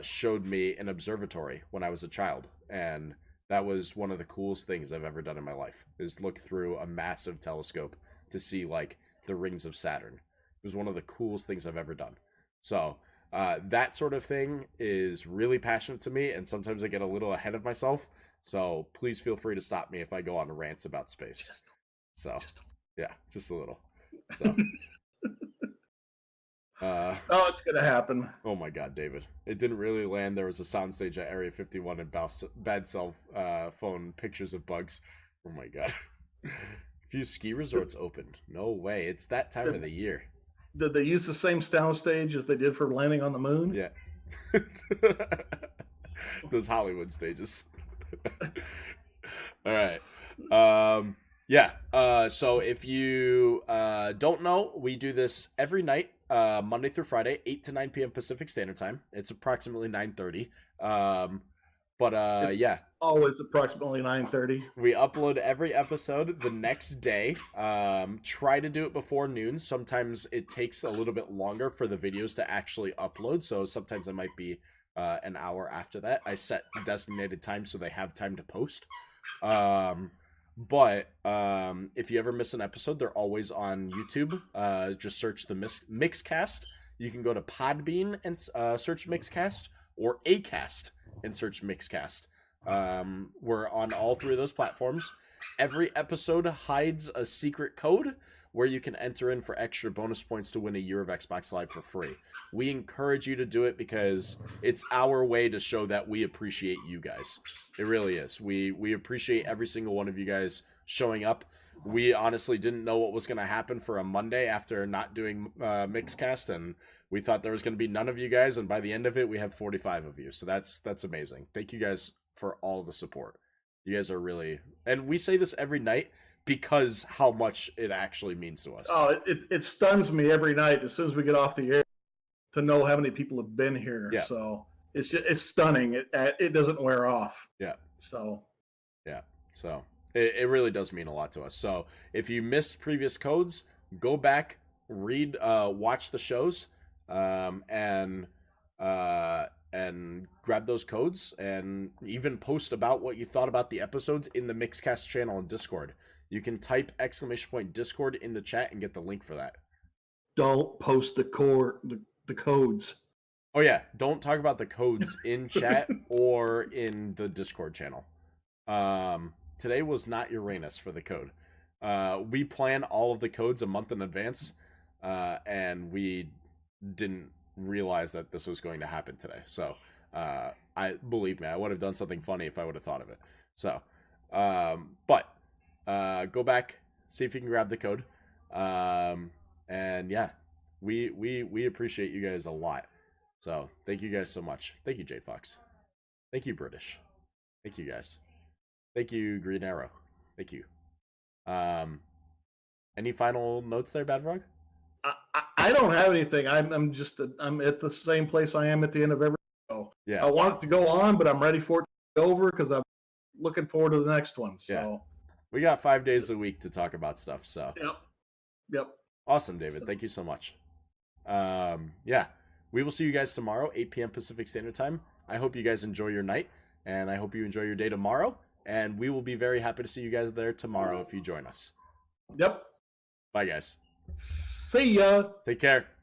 showed me an observatory when I was a child, and that was one of the coolest things I've ever done in my life, is look through a massive telescope to see like the rings of Saturn. It was one of the coolest things I've ever done. So that sort of thing is really passionate to me, and sometimes I get a little ahead of myself. So please feel free to stop me if I go on rants about space. So yeah, just a little. So oh, it's gonna happen. Oh my God, David! It didn't really land. There was a soundstage at Area 51 and bad cell phone pictures of bugs. Oh my God! A few ski resorts opened. No way! It's that time of the year. Did they use the same soundstage as they did for landing on the moon? Yeah. Those Hollywood stages. All right. Yeah. So if you don't know, we do this every night, Monday through Friday, 8 to 9 p.m. Pacific Standard Time. It's approximately 9:30. Yeah. Always approximately 9:30. We upload every episode the next day. Try to do it before noon. Sometimes it takes a little bit longer for the videos to actually upload, so sometimes it might be an hour after that. I set designated time so they have time to post. But if you ever miss an episode, they're always on YouTube. Just search the Mixcast. You can go to Podbean and search Mixcast, or Acast and search Mixcast. We're on all three of those platforms. Every episode hides a secret code where you can enter in for extra bonus points to win a year of Xbox Live for free. We encourage you to do it because it's our way to show that we appreciate you guys. It really is. We appreciate every single one of you guys showing up. We honestly didn't know what was going to happen for a Monday after not doing Mixcast, and we thought there was going to be none of you guys, and by the end of it, we have 45 of you. So that's amazing. Thank you guys for all the support. You guys are really... And we say this every night, because how much it actually means to us. Oh, it stuns me every night as soon as we get off the air to know how many people have been here. Yeah. So it's stunning. It doesn't wear off. Yeah. So it really does mean a lot to us. So if you missed previous codes, go back, read, watch the shows, and grab those codes, and even post about what you thought about the episodes in the Mixcast channel on Discord. You can type !Discord in the chat and get the link for that. Don't post the codes. Oh yeah, don't talk about the codes in chat or in the Discord channel. Today was not Uranus for the code. We plan all of the codes a month in advance, and we didn't realize that this was going to happen today. So, believe me, I would have done something funny if I would have thought of it. So, go back, see if you can grab the code. And yeah, we appreciate you guys a lot. So thank you guys so much. Thank you, Jade Fox. Thank you, British. Thank you guys. Thank you, Green Arrow. Thank you. Any final notes there, Bad Frog? I don't have anything. I'm at the same place I am at the end of every show. Yeah. I want it to go on, but I'm ready for it to be over because I'm looking forward to the next one. So yeah. We got 5 days a week to talk about stuff. So Yep. Awesome, David. Thank you so much. Yeah. We will see you guys tomorrow, 8 p.m. Pacific Standard Time. I hope you guys enjoy your night, and I hope you enjoy your day tomorrow. And we will be very happy to see you guys there tomorrow if you join us. Yep. Bye, guys. See ya. Take care.